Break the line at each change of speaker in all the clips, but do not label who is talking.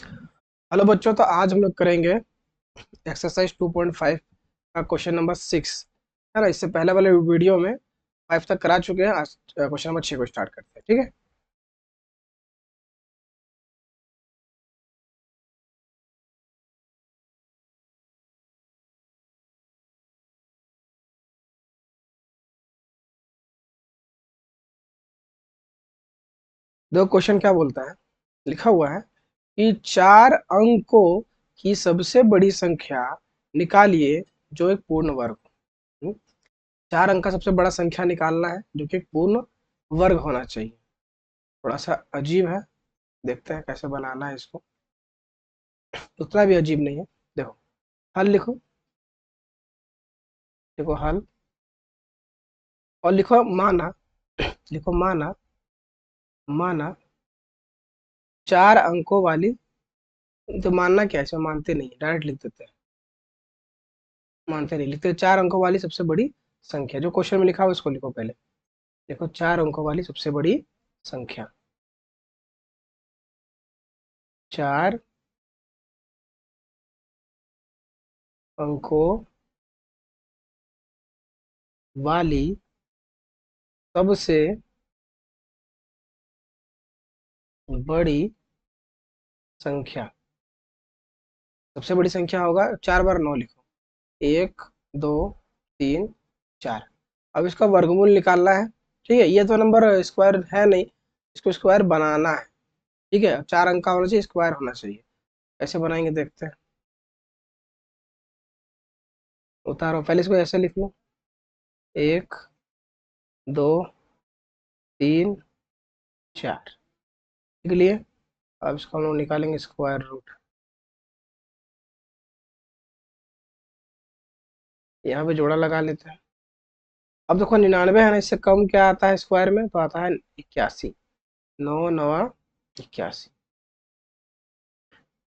Hello बच्चों, तो आज हम लोग करेंगे एक्सरसाइज 2.5 का क्वेश्चन नंबर 6, है ना। इससे पहले वाले वीडियो में 5 तक करा चुके हैं। आज क्वेश्चन नंबर 6 को स्टार्ट करते हैं, ठीक है। देखो क्वेश्चन क्या बोलता है, लिखा हुआ है कि 4 अंकों की सबसे बड़ी संख्या निकालिए जो एक पूर्ण वर्ग हो। 4 अंक का सबसे बड़ा संख्या निकालना है जो कि एक पूर्ण वर्ग होना चाहिए। थोड़ा सा अजीब है, देखते हैं कैसे बनाना है इसको। उतना भी अजीब नहीं है। देखो, हल लिखो, देखो हल, और लिखो माना, लिखो माना, माना 4 अंकों वाली। तो मानना क्या है, इसमें मानते नहीं, डायरेक्ट लिख देते हैं। मानते नहीं, लिखते 4 अंकों वाली सबसे बड़ी संख्या, जो क्वेश्चन में लिखा हुआ उसको लिखो पहले। देखो 4 अंकों वाली सबसे बड़ी संख्या, 4 अंकों वाली सबसे बड़ी संख्या। सबसे बड़ी संख्या होगा 4 बार 9 लिखो, 1 2 3 4। अब इसका वर्गमूल निकालना है, ठीक है। ये तो नंबर स्क्वायर है नहीं, इसको स्क्वायर बनाना है, ठीक है। 4 अंक का होना चाहिए, स्क्वायर होना चाहिए। कैसे बनाएंगे देखते हैं। उतारो, पहले इसको ऐसे लिख लो, 1 2 3 4, लिख लिए। अब इसको हम लोग निकालेंगे स्क्वायर रूट। यहाँ पे जोड़ा लगा लेते हैं। अब देखो 99 है ना, इससे कम क्या आता है स्क्वायर में, तो आता है 81। 9 9 81।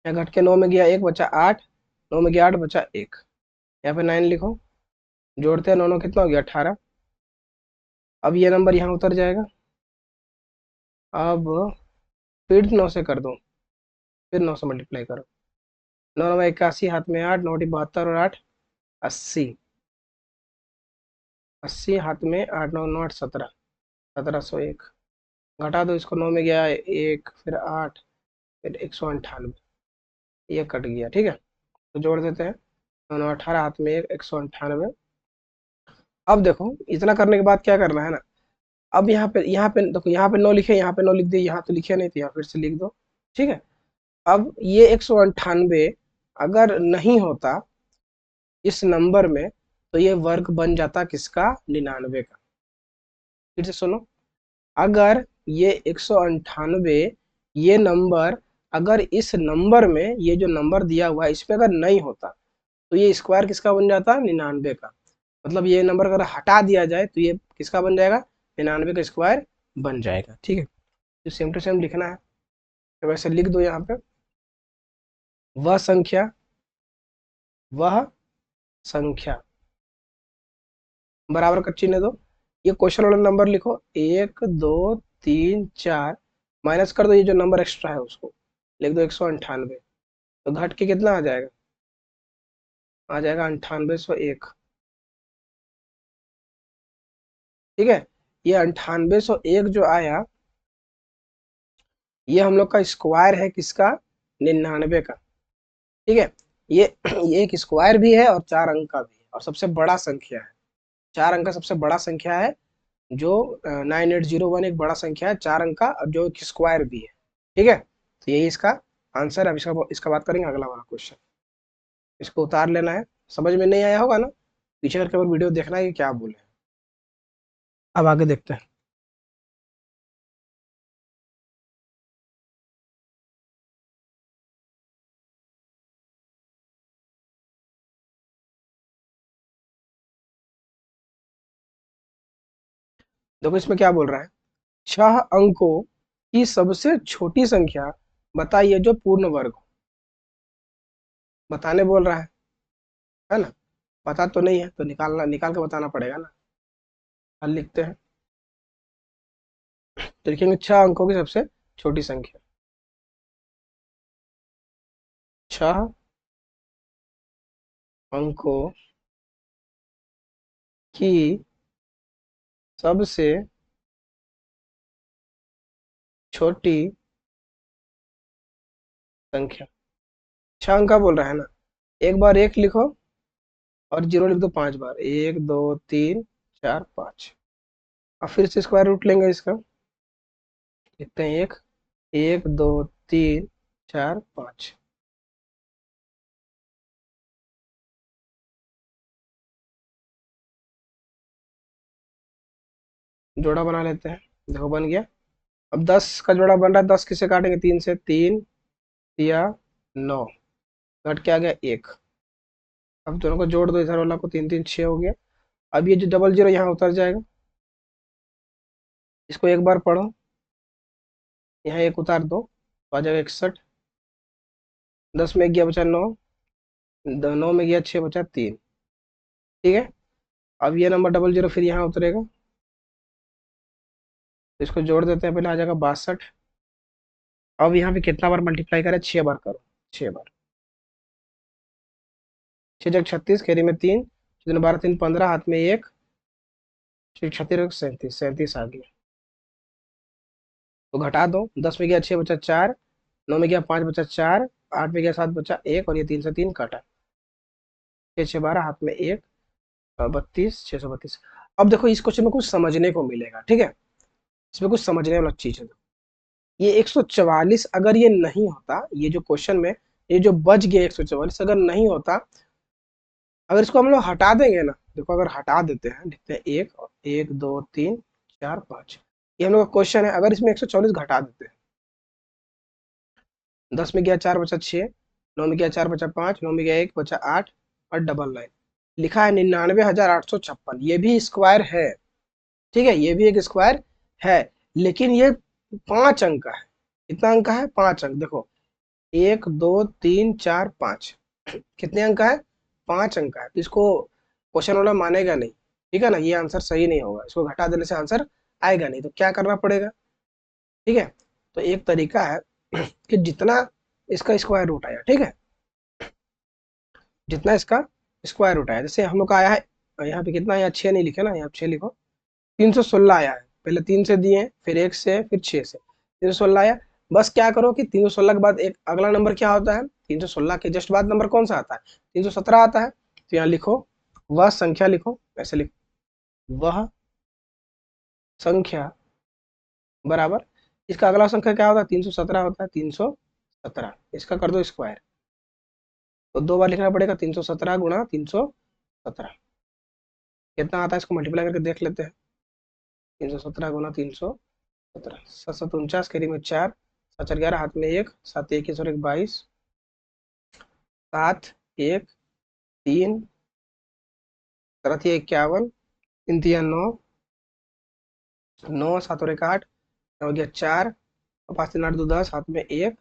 यहाँ घट के 9 में गया 1, बचा 8। 9 में गया 8, बचा 1। यहाँ पे 9 लिखो, जोड़ते हैं 9 9 कितना हो गया, 18। अब ये नंबर यहाँ उतर जाएगा। अब फिर 9 से कर दो, फिर 9 से मल्टीप्लाई करो। 9 9 81, हाथ में 8, 9 72 और 8 80। 80 हाथ में 8, 9 9 8 17, 1701। घटा दो इसको, 9 में गया 1, फिर 8, फिर 198। ये कट गया, ठीक है। तो जोड़ देते हैं, 9 9 18, हाथ में 1, 198। अब देखो इतना करने के बाद क्या करना है ना। अब यहाँ पे देखो, यहाँ पे 9 लिखे, यहाँ पे 9 लिख दिए, यहाँ तो लिखे नहीं थे, यहाँ फिर से लिख दो, ठीक है। अब ये 198 अगर नहीं होता इस नंबर में, तो ये वर्ग बन जाता किसका, 99 का। फिर से सुनो, अगर ये 198, ये नंबर अगर इस नंबर में, ये जो नंबर दिया हुआ है इस पे अगर नहीं होता, तो ये स्क्वायर किसका बन जाता, 99 का। मतलब ये नंबर अगर हटा दिया जाए तो ये किसका बन जाएगा, 99 का स्क्वायर बन जाएगा, ठीक है। तो सेम टू सेम लिखना है, तो वैसे लिख दो यहाँ पे, वह संख्या, वह संख्या बराबर का चिन्ह दो। ये क्वेश्चन वाला नंबर लिखो, 1 2 3 4, माइनस कर दो ये जो नंबर एक्स्ट्रा है उसको, लिख दो 198। तो घट के कितना आ जाएगा, आ जाएगा 9801, ठीक है। ये 9801 जो आया, ये हम लोग का स्क्वायर है किसका, 99 का, ठीक है। ये ये एक स्क्वायर भी है और 4 अंक का भी है, और सबसे बड़ा संख्या है। 4 अंक का सबसे बड़ा संख्या है, जो 9801 एक बड़ा संख्या है 4 अंक का, और जो एक स्क्वायर भी है, ठीक है। तो यही इसका आंसर है। अब इसका इसका बात करेंगे अगला वाला क्वेश्चन। इसको उतार लेना है, समझ में नहीं आया होगा ना, पीछे करके और वीडियो देखना है कि क्या बोले। अब आगे देखते हैं। देखो इसमें क्या बोल रहा है, 6 अंकों की सबसे छोटी संख्या बताइए जो पूर्ण वर्ग हो। बताने बोल रहा है ना। पता तो नहीं है, तो निकाल के बताना पड़ेगा ना। हल लिखते हैं, तो लिखेंगे 6 अंकों की सबसे छोटी संख्या। 6 अंकों की सबसे छोटी संख्या। 6 अंक का बोल रहा है ना, एक बार एक लिखो और जीरो लिख दो 5 बार, 1 2 3 4 5। अब फिर से स्क्वायर रूट लेंगे इसका, लिखते हैं 1 1 2 3 4 5। जोड़ा बना लेते हैं, देखो बन गया। अब 10 का जोड़ा बन रहा है, 10 किसे काटेंगे, 3 से, 3 या 9, घट के आ गया 1। अब दोनों को जोड़ दो, इधर वाला को, 3 3 6 हो गया। अब ये जो डबल जीरो यहाँ उतर जाएगा, इसको एक बार पढ़ो, यहाँ एक उतार दो तो आ जाएगा 61। 10 में गया बचा 9, 9 में गया 6 बचा 3। ठीक है, अब ये नंबर डबल जीरो फिर यहाँ उतरेगा, तो इसको जोड़ देते हैं, पहले आ जाएगा 62। अब यहाँ पे कितना बार मल्टीप्लाई करें, 6 बार करो, 6 बार। 6 जग 36, खेरी में 3, 12 3 15, हाथ में 1, 36 37, 37 आ गया। तो घटा दो, 10 में गया 6 बचा 4, 9 में गया 5 बचा 4, 8 में गया 7 बचा 1, और ये 3 से 3 काटा, 6 6 12, हाथ में 1, 32, 632। अब देखो इस क्वेश्चन में कुछ समझने को मिलेगा, ठीक है, इसमें कुछ समझने वाला चीज है। ये 144 अगर ये नहीं होता, ये जो क्वेश्चन में ये जो बच गया 144 अगर नहीं होता, अगर इसको हम लोग हटा देंगे ना, देखो अगर हटा देते हैं, लिखते हैं 1 1 2 3 4 5, ये हम लोग का क्वेश्चन है। अगर इसमें 144 घटा देते हैं, 10 में गया 4 बचा 6, 9 में गया 4 बचा 5, 9 में गया 1 बचा 8, और डबल लाइन लिखा है 99,856, ये भी स्क्वायर है, ठीक है, ये भी एक स्क्वायर है, लेकिन ये 5 अंक का है। कितना अंक का है, 5 अंक। देखो 1 2 3 4 5, कितने अंक का है, 5 अंक का है, तो इसको क्वेश्चन वाला मानेगा नहीं, ठीक है ना, ये आंसर सही नहीं होगा, इसको घटा देने से आंसर आएगा नहीं, तो क्या करना पड़ेगा, ठीक है। तो एक तरीका है कि जितना इसका स्क्वायर रूट आया, ठीक है, जितना इसका स्क्वायर रूट आया, जैसे हम लोग का आया है यहाँ पे कितना आया, 6 नहीं लिखे ना, यहाँ 6 लिखो, 316 आया है, पहले 3 से दिए, फिर 1 से, फिर 6 से, 316 आया। बस क्या करो कि 316 के बाद एक अगला नंबर क्या होता है, 316 के जस्ट बाद नंबर कौन सा आता है, 317 आता है। तो यहाँ लिखो, वह संख्या लिखो, ऐसे लिखो, वह संख्या बराबर, इसका अगला संख्या क्या होता है, 317 होता है, 317, इसका कर दो स्क्वायर, तो 2 बार लिखना पड़ेगा, 317 गुणा 317, कितना आता है, इसको मल्टीप्लाई करके देख लेते हैं। 317 गुणा 317, 7 7 49, कैरी में 4, 7 4 11, हाथ में 1, 7 21 और 1 22, 7 1 3, 7 51, 3 3 9, 9 7 और 1 8, हो गया 4, और 5 3 8 2 10, हाथ में 1,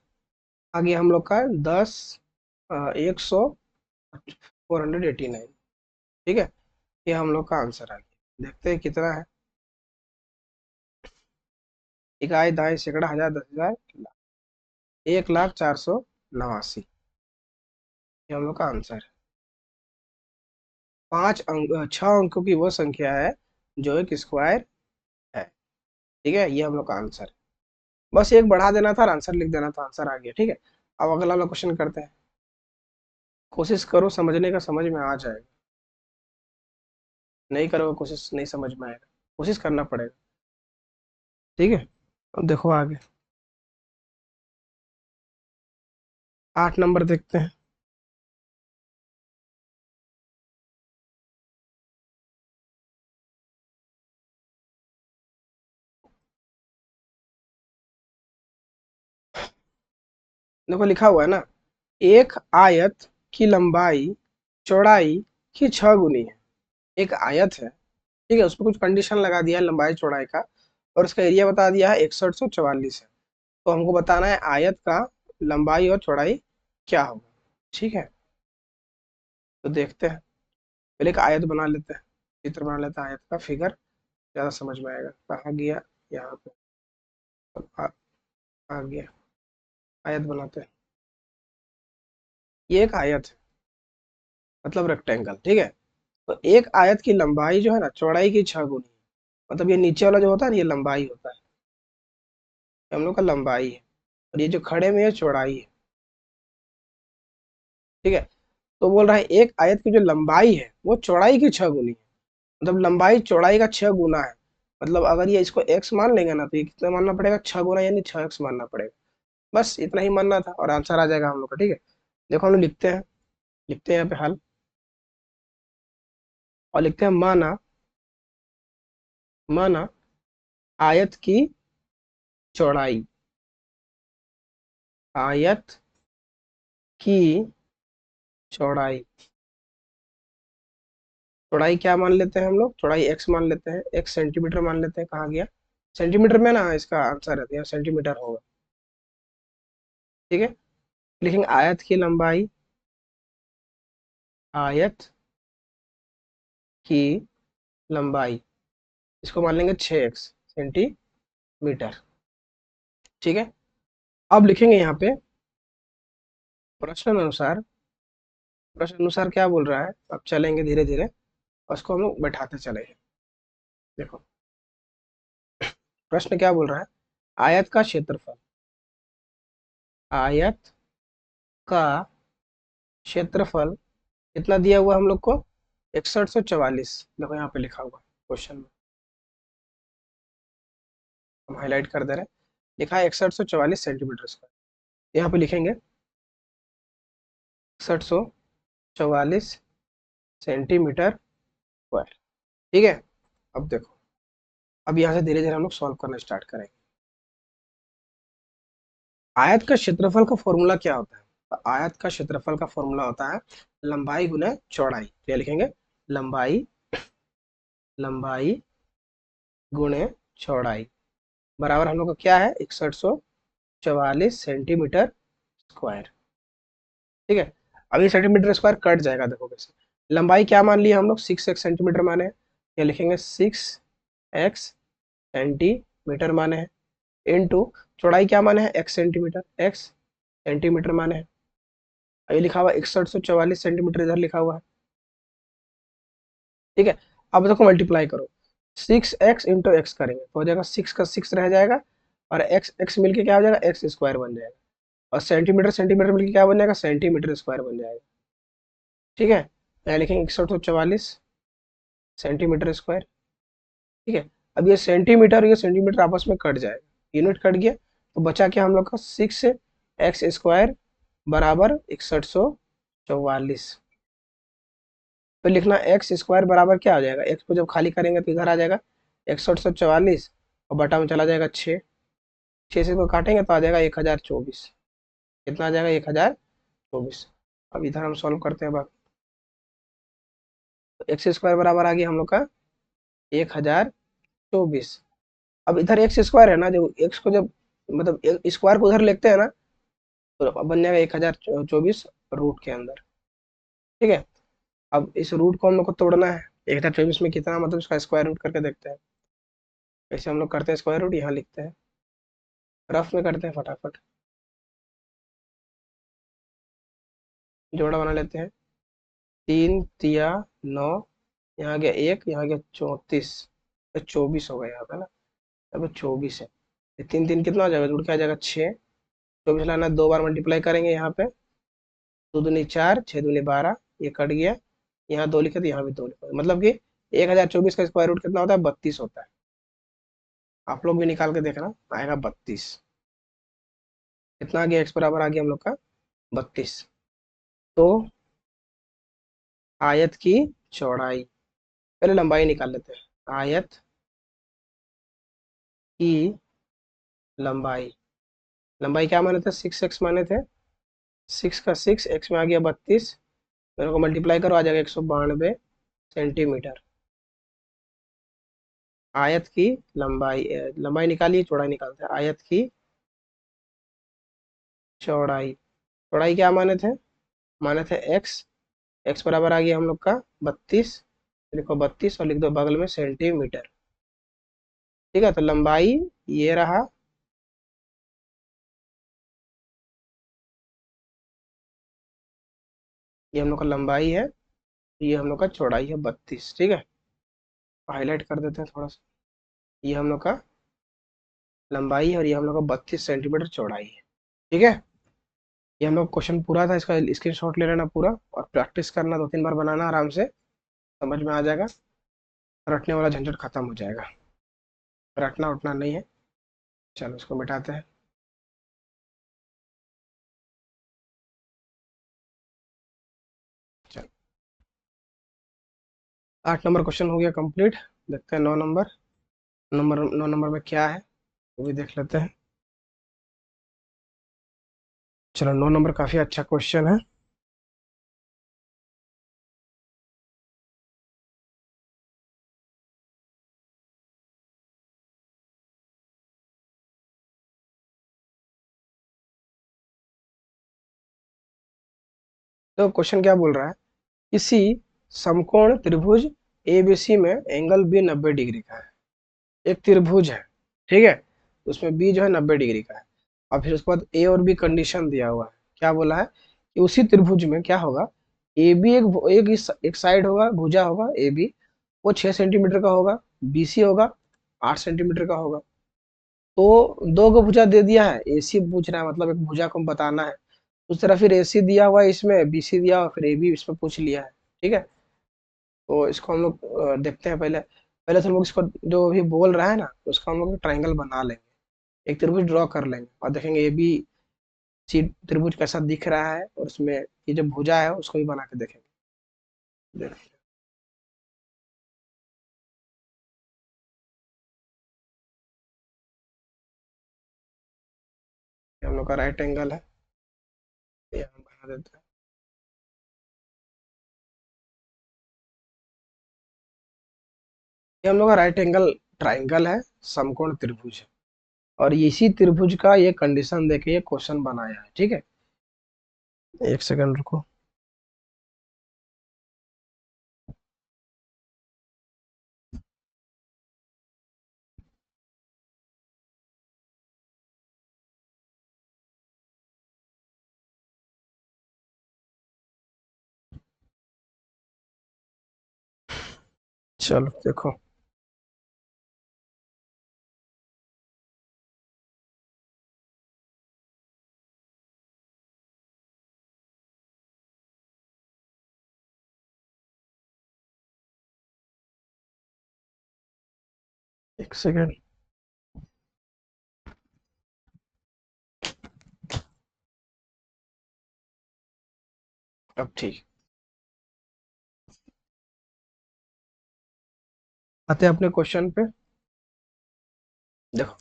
आ गया हम लोग का 10, 100, 489, ठीक है, ये हम लोग का आंसर आ गया। देखते हैं कितना है, इकाई दाई सैकड़ा हजार 10,000 1,04,89, ये हम लोग का आंसर है। 6 अंकों की वो संख्या है जो एक स्क्वायर है, ठीक है, ये हम लोग का आंसर है। बस एक बढ़ा देना था और आंसर लिख देना था, आंसर आ गया, ठीक है। अब अगला वाला क्वेश्चन करते हैं, कोशिश करो समझने का, समझ में आ जाएगा, नहीं करोगे कोशिश नहीं समझ में आएगा, कोशिश करना पड़ेगा, ठीक है। अब देखो आगे 8 नंबर देखते हैं। देखो लिखा हुआ है ना, एक आयत की लंबाई चौड़ाई की 6 गुनी है। एक आयत है, ठीक है, उसमें कुछ कंडीशन लगा दिया है लंबाई चौड़ाई का, और उसका एरिया बता दिया है 6144 है। तो हमको बताना है आयत का लंबाई और चौड़ाई क्या होगा, ठीक है। तो देखते हैं, पहले एक आयत बना लेते हैं, चित्र बना लेते हैं आयत का, फिगर ज्यादा समझ में आएगा। कहाँ गया, यहाँ पे, आ, आ गया, आयत बनाते हैं। ये एक आयत है, मतलब रेक्टेंगल, ठीक है। तो एक आयत की लंबाई जो है ना चौड़ाई की 6 गुनी है। मतलब ये नीचे वाला जो होता है ना ये लंबाई होता है, ये हम लोग का लंबाई है, और ये जो खड़े में ये चौड़ाई है, ठीक है। तो बोल रहा है एक आयत की जो लंबाई है वो चौड़ाई की 6 गुनी है। मतलब लंबाई चौड़ाई का 6 गुना है। मतलब अगर ये इसको x मान लेंगे ना तो ये कितना मानना पड़ेगा, 6 गुना यानी 6x मानना पड़ेगा। बस इतना ही मानना था और आंसर आ जाएगा हम लोग का, ठीक है। देखो हम लोग लिखते हैं यहाँ पे हल, और लिखते हैं माना, माना आयत की चौड़ाई, आयत की चौड़ाई, चौड़ाई क्या मान लेते हैं हम लोग, चौड़ाई x मान लेते हैं, x सेंटीमीटर मान लेते हैं, कहाँ गया सेंटीमीटर में ना, इसका आंसर है तो यहाँ सेंटीमीटर होगा, ठीक है। लिखेंगे आयत की लंबाई, आयत की लंबाई, इसको मान लेंगे 6x सेंटीमीटर, ठीक है। अब लिखेंगे यहाँ पे प्रश्न अनुसार, प्रश्न अनुसार क्या बोल रहा है, अब चलेंगे धीरे धीरे और उसको हम लोग बैठाते चलेंगे। देखो प्रश्न क्या बोल रहा है, आयत का क्षेत्रफल, आयत का क्षेत्रफल कितना दिया हुआ हम लोग को, 6144। देखो यहाँ पे लिखा हुआ क्वेश्चन में, हम हाईलाइट कर दे रहे हैं, लिखा है 6144 सेंटीमीटर स्क्वायर। यहाँ पे लिखेंगे 6144 सेंटीमीटर स्क्वायर, ठीक है। अब देखो, अब यहाँ से धीरे धीरे हम लोग सॉल्व करना स्टार्ट करेंगे। आयत का क्षेत्रफल का फॉर्मूला क्या होता है, तो आयत का क्षेत्रफल का फॉर्मूला होता है लंबाई गुना चौड़ाई। क्या लिखेंगे, लंबाई, लंबाई गुणे चौड़ाई, बराबर हम लोग का क्या है 6144 सेंटीमीटर स्क्वायर, ठीक है। अब ये सेंटीमीटर स्क्वायर कट जाएगा, देखो कैसे। लंबाई क्या मान लिया हम लोग, 6x सेंटीमीटर माने हैं, ये लिखेंगे 6x सेंटीमीटर माने हैं, इनटू चौड़ाई क्या माने हैं, x सेंटीमीटर माने हैं। ये लिखा हुआ 6144 सेंटीमीटर इधर लिखा हुआ है, ठीक है। अब देखो मल्टीप्लाई करो, 6x इंटू एक्स करेंगे तो हो जाएगा 6 का 6 रह जाएगा, और x x मिलके क्या हो जाएगा, एक्स स्क्वायर बन जाएगा, और सेंटीमीटर सेंटीमीटर मिलके क्या बन जाएगा, सेंटीमीटर स्क्वायर बन जाएगा, ठीक है। यहाँ लिखेंगे 6144 सेंटीमीटर स्क्वायर, ठीक है। अब ये सेंटीमीटर और ये सेंटीमीटर आपस में कट जाएगा, यूनिट कट गया, तो बचा क्या हम लोग का 6x स्क्वायर बराबर 6144। तो लिखना एक्स स्क्वायर बराबर क्या आ जाएगा, एक्स को जब खाली करेंगे तो इधर आ जाएगा 6144, और बटा में चला जाएगा 6, 6 से को काटेंगे तो आ जाएगा 1024। कितना आ जाएगा, 1024। अब इधर हम सॉल्व करते हैं बाकी, तो एक्स स्क्वायर बराबर आ गया हम लोग का 1024। अब इधर एक्स स्क्वायर है ना, जब एक्स को जब मतलब स्क्वायर को उधर लिखते हैं ना, तो अब बन जाएगा 1024 रूट के अंदर, ठीक है। अब इस रूट को हम लोग को तोड़ना है, 1024 में कितना, मतलब इसका स्क्वायर रूट करके देखते हैं। ऐसे हम लोग करते हैं, स्क्वायर रूट यहाँ लिखते हैं, रफ में करते हैं फटाफट, जोड़ा बना लेते हैं, 3 तिया 9, यहाँ गया 1, यहाँ गया 34, तो 24 हो गया यहाँ पे ना, अब 24 है, ये 3 3 कितना हो जाएगा, जुड़ के आ जाएगा 6, 24 लाना 2 बार मल्टीप्लाई करेंगे यहाँ पे, 2 दूनी 4, 6 दूनी 12, ये कट गया, यहाँ 2 लिखे तो यहाँ भी 2 लिखे, मतलब कि 1024 का स्क्वायर रूट कितना होता है, 32 होता है। आप लोग भी निकाल के देखना, आएगा 32। कितना आ गया, एक्स बराबर आ गया हम लोग का 32। तो आयत की चौड़ाई, पहले लंबाई निकाल लेते हैं, आयत की लंबाई, लंबाई क्या माने थे, 6x माने थे, 6 का 6, x में आ गया 32, मेरे को मल्टीप्लाई करो आ जाएगा 192 सेंटीमीटर। आयत की लंबाई, लंबाई निकालिए, चौड़ाई निकालते हैं, आयत की चौड़ाई, चौड़ाई क्या माने थे x, x बराबर आ गया हम लोग का 32, लिखो 32 और लिख दो बगल में सेंटीमीटर, ठीक है। तो लंबाई ये रहा, ये हम लोग का लंबाई है, ये हम लोग का चौड़ाई है 32, ठीक है। हाईलाइट कर देते हैं थोड़ा सा। ये हम लोग का लंबाई है और ये हम लोग का 32 सेंटीमीटर चौड़ाई है, ठीक है। ये हम लोग क्वेश्चन पूरा था, इसका स्क्रीनशॉट ले लेना पूरा और प्रैक्टिस करना, 2-3 बार बनाना, आराम से समझ में आ जाएगा। रटने वाला झंझट खत्म हो जाएगा, रटना उठना नहीं है। चलो इसको मिटाते हैं। चलो 8 नंबर क्वेश्चन हो गया कंप्लीट। देखते हैं 9 नंबर। नंबर 9 नंबर में क्या है वो भी देख लेते हैं। चलो 9 नंबर काफी अच्छा क्वेश्चन है। तो क्वेश्चन क्या बोल रहा है, किसी समकोण त्रिभुज एबीसी में एंगल बी 90 डिग्री का है। एक त्रिभुज है, ठीक है, उसमें बी जो है 90 डिग्री का है। और फिर उसके बाद ए और बी कंडीशन दिया हुआ है। क्या बोला है कि उसी त्रिभुज में क्या होगा, ए बी एक साइड होगा, भुजा होगा ए बी, वो 6 सेंटीमीटर का होगा, बी सी होगा 8 सेंटीमीटर का होगा। तो दो को भुजा दे दिया है, ए सी पूछ रहा है, मतलब एक भुजा को बताना है। उस तरह फिर ए सी दिया हुआ है, इसमें बी सी दिया हुआ, फिर ए बी इसमें पूछ लिया है, ठीक है। तो इसको हम लोग देखते हैं। पहले पहले तो हम लोग इसको जो भी बोल रहा है ना, उसका हम लोग ट्राइंगल बना लेंगे, एक त्रिभुज ड्रॉ कर लेंगे और देखेंगे ए बी सी त्रिभुज कैसा दिख रहा है, और उसमें ये जो भुजा है उसको भी बना के देखेंगे। देखते हैं। हम लोग का राइट एंगल है, ये हम बना देते हैं। ये हम लोग का राइट एंगल ट्राइंगल है, समकोण त्रिभुज है, और इसी त्रिभुज का ये कंडीशन देके ये क्वेश्चन बनाया है, ठीक है। एक सेकंड रुको। चलो देखो, एक सेकंड। अब ठीक, आते हैं अपने क्वेश्चन पे। देखो,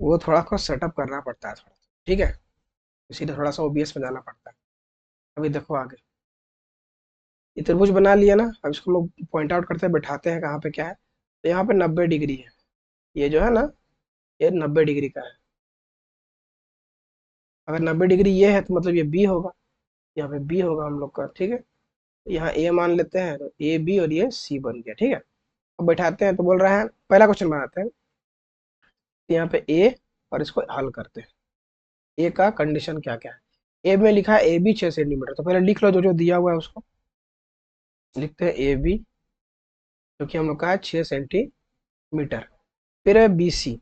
वो थोड़ा को सेटअप करना पड़ता है थोड़ा, ठीक है, इसीलिए थोड़ा सा ओबीएस में जाना पड़ता है। अभी देखो आगे, ये त्रिभुज बना लिया ना, अब इसको हम लोग पॉइंट आउट करते हैं, बैठाते हैं कहाँ पे क्या है। तो यहाँ पे 90 डिग्री है, ये जो है ना, ये 90 डिग्री का है। अगर 90 डिग्री ये है तो मतलब ये बी होगा, यहाँ पे बी होगा हम लोग का, ठीक है। यहाँ ए मान लेते हैं, तो ए बी और ये सी बन गया, ठीक है। अब बैठाते हैं, तो बोल रहा है पहला क्वेश्चन बनाते हैं। तो यहाँ पे ए, और इसको हल करते हैं। ए का कंडीशन क्या क्या है, ए में लिखा है ए बी 6 सेंटीमीटर, तो पहले लिख लो जो जो दिया हुआ है उसको। लिखते हैं ए बी, जो कि हम लोग का है 6 सेंटीमीटर। फिर है बी सी,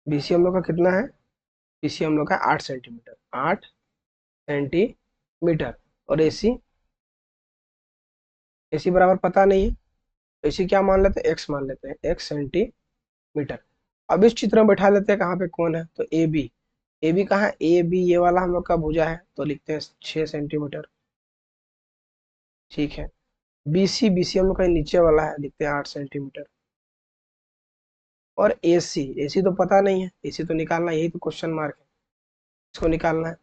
बी सी हम लोग का कितना है, बी सी हम लोग का 8 सेंटीमीटर, 8 सेंटीमीटर। और ए सी, ए सी बराबर पता नहीं है, तो इसी क्या मान लेते हैं, एक्स मान लेते हैं, x सेंटीमीटर। अब इस चित्र में बैठा लेते हैं कहाँ पे कौन है, तो ए बी, ए बी कहाँ है, ए बी ये वाला हम लोग का भुजा है, तो लिखते हैं 6 सेंटीमीटर, ठीक है। बी सी, बी सी हम लोग का नीचे वाला है, लिखते हैं 8 सेंटीमीटर। और ए सी, ए सी तो पता नहीं है, ए सी तो निकालना है, यही तो क्वेश्चन मार्क है, इसको निकालना है।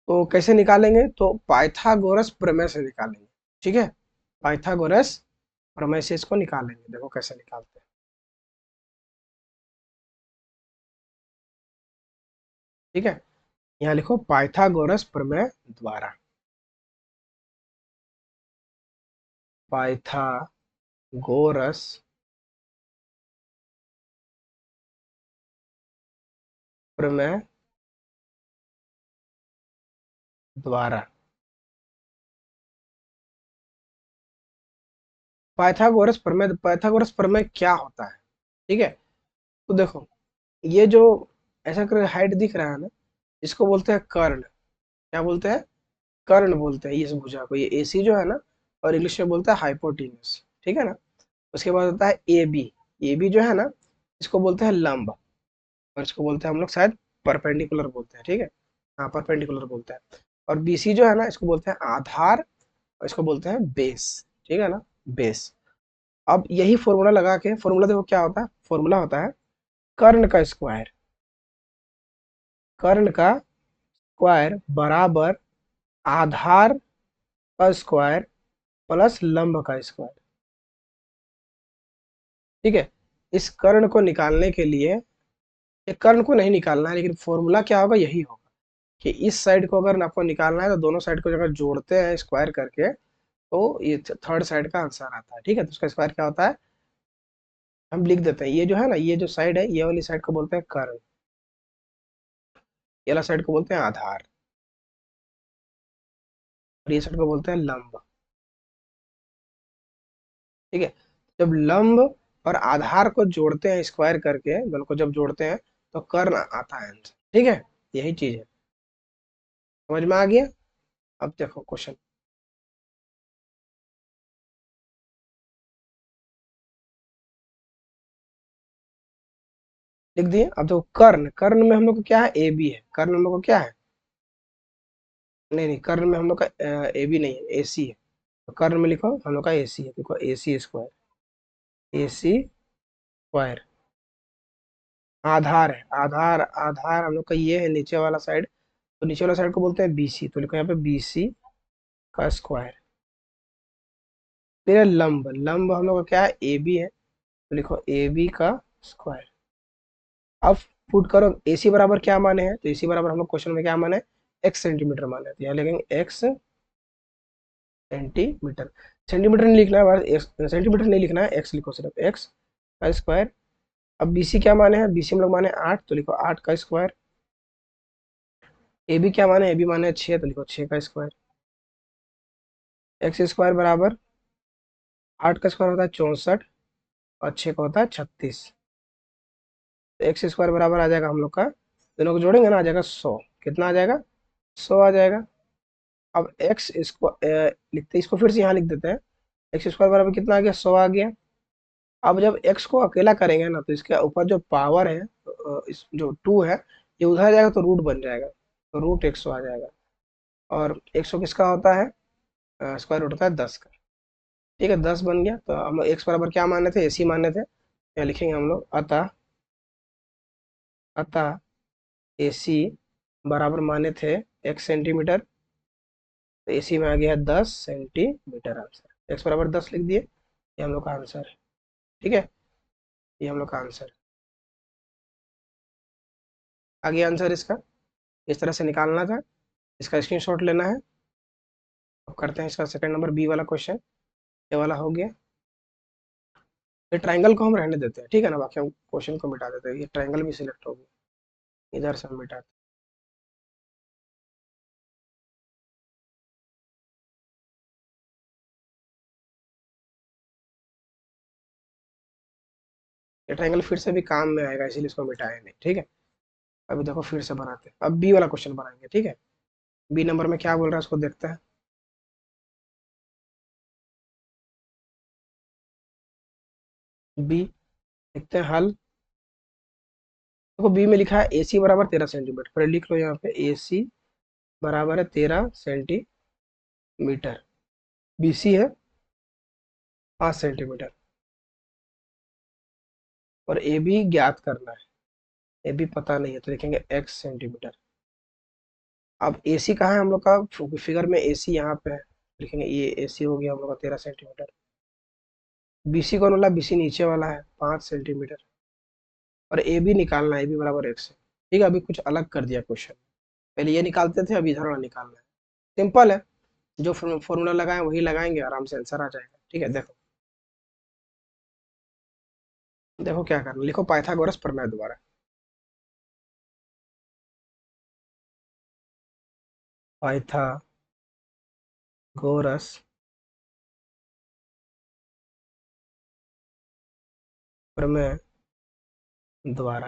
तो कैसे निकालेंगे, तो पाइथागोरस प्रमेय से निकालेंगे, ठीक है। पाइथागोरस प्रमेय से इसको निकालेंगे, देखो कैसे निकालते हैं, ठीक है। यहाँ लिखो पाइथागोरस प्रमेय द्वारा, पाइथागोरस प्रमेय द्वारा। पाइथागोरस प्रमेय क्या होता है? ठीक है, तो देखो, ये जो ऐसा कर हाइट दिख रहा है ना, इसको बोलते हैं कर्ण। क्या बोलते हैं? कर्ण बोलते हैं इस भुजा को। ये एसी जो है ना, और इंग्लिश में बोलता है हाइपोटेन्यूस। ठीक है ना। उसके बाद होता है ए बी। ए बी जो है ना, इसको बोलते हैं लंब, और इसको बोलते हैं हम लोग शायद परपेंडिकुलर बोलते हैं। ठीक है, हाँ परपेंडिकुलर बोलते हैं। और बी सी जो है ना, इसको बोलते हैं आधार, और इसको बोलते हैं बेस। ठीक है ना, बेस। अब यही फॉर्मूला लगा के, फॉर्मूला देखो क्या होता है, फॉर्मूला होता है कर्ण का स्क्वायर। कर्ण का स्क्वायर बराबर आधार का स्क्वायर प्लस लंब का स्क्वायर। ठीक है, इस कर्ण को निकालने के लिए, ये कर्ण को नहीं निकालना है, लेकिन फॉर्मूला क्या होगा, यही होगा कि इस साइड को अगर आपको निकालना है तो दोनों साइड को अगर जोड़ते हैं स्क्वायर करके, तो ये थर्ड साइड का आंसर आता है। ठीक है, तो उसका स्क्वायर क्या होता है, हम लिख देते हैं। ये जो है ना, ये जो साइड है, ये वाली साइड को बोलते हैं कर्ण, ये वाला साइड को बोलते हैं आधार, और ये साइड को बोलते हैं लंब। ठीक है, जब लंब और आधार को जोड़ते हैं स्क्वायर करके, दोनों को जब जोड़ते हैं तो कर्ण आता है आंसर। ठीक है, यही चीज है। समझ में आ गया? अब देखो क्वेश्चन लिख दिए। अब देखो कर्ण, कर्ण में हम लोग को क्या है, ए बी है। कर्ण हम लोग को क्या है, नहीं नहीं, कर्ण में हम लोग का ए बी नहीं है, ए सी है। तो कर्ण में लिखो हम लोग का ए सी है। देखो ए सी स्क्वायर, ए सी स्क्वायर। आधार है, आधार आधार हम लोग का ये है नीचे वाला साइड, तो नीचे वाला साइड को बोलते हैं बीसी, तो लिखो यहाँ पे बीसी का स्क्वायर। फिर है लंब, लंब हम लोग का क्या है, ए बी है, तो लिखो ए बी का स्क्वायर। अब पुट करो ए सी बराबर क्या माने हैं, तो ए सी बराबर हम लोग क्वेश्चन में क्या माने, एक्स सेंटीमीटर माने हैं। तो यहाँ लिखेंगे एक्स सेंटीमीटर। सेंटीमीटर नहीं लिखना है, सेंटीमीटर नहीं लिखना है, एक्स लिखो, सिर्फ एक्स का स्क्वायर। अब बीसी क्या माने हैं, बीसी हम लोग माने 8, तो लिखो 8 का स्क्वायर। ए बी क्या माने, ए बी माने 6, तो लिखो 6 का स्क्वायर। एक्स स्क्वायर बराबर 8 का स्क्वायर होता है 64, और 6 का होता है 36। तो एक्स स्क्वायर बराबर आ जाएगा हम लोग का, दोनों को जोड़ेंगे ना, आ जाएगा 100। कितना आ जाएगा, 100 आ जाएगा। अब एक्स इसको लिखते, इसको फिर से यहाँ लिख देते हैं। एक्स स्क्वायर बराबर कितना आ गया, 100 आ गया। अब जब एक्स को अकेला करेंगे ना, तो इसके ऊपर जो पावर है, इस जो 2 है, ये उधर जाएगा तो रूट बन जाएगा, तो रूट 100 आ जाएगा। और 100 किसका होता है, स्क्वायर रूट होता है 10 का। ठीक है, 10 बन गया। तो हम लोग एक्स बराबर क्या माने थे, एसी माने थे, क्या लिखेंगे हम लोग, अतः, अतः एसी बराबर माने थे एक्स सेंटीमीटर, तो एसी में आ गया 10 सेंटीमीटर आंसर। एक्स बराबर 10 लिख दिए, ये हम लोग का आंसर है। ठीक है, ये हम लोग का आंसर है। आगे आंसर इसका इस तरह से निकालना था, इसका स्क्रीनशॉट लेना है। अब करते हैं इसका सेकंड नंबर, बी वाला क्वेश्चन। ये वाला हो गया। ये ट्राइंगल को हम रहने देते हैं, ठीक है ना, बाकी हम क्वेश्चन को मिटा देते हैं। ये ट्राइंगल भी सिलेक्ट हो गया, इधर से हम मिटाते हैं। ये ट्राइंगल फिर से भी काम में आएगा, इसीलिए इसको मिटाया नहीं। ठीक है, अभी देखो फिर से बनाते हैं। अब बी वाला क्वेश्चन बनाएंगे। ठीक है, बी नंबर में क्या बोल रहा है उसको देखते हैं। बी देखते हैं हल। देखो बी में लिखा है ए सी बराबर 13 सेंटीमीटर, फिर लिख लो यहाँ पे ए सी बराबर है 13 सेंटीमीटर। बी सी है 5 सेंटीमीटर, और ए बी ज्ञात करना है। ए बी पता नहीं है, तो लिखेंगे एक्स सेंटीमीटर। अब ए सी कहाँ है हम लोग का, फिगर में ए सी यहाँ पे है, लिखेंगे ये ए सी हो गया हम लोग का 13 सेंटीमीटर। बी सी कौन वाला, बी सी नीचे वाला है 5 सेंटीमीटर, और ए बी निकालना है, ए बी बराबर एक्स है। ठीक है, अभी कुछ अलग कर दिया क्वेश्चन, पहले ये निकालते थे, अभी इधर वाला निकालना है। सिंपल है, जो फॉर्मूला लगाए वही लगाएंगे, आराम से आंसर आ जाएगा। ठीक है, देखो, देखो क्या करना, लिखो पाइथागोरस प्रमेय दोबारा। पाइथागोरस प्रमेय द्वारा।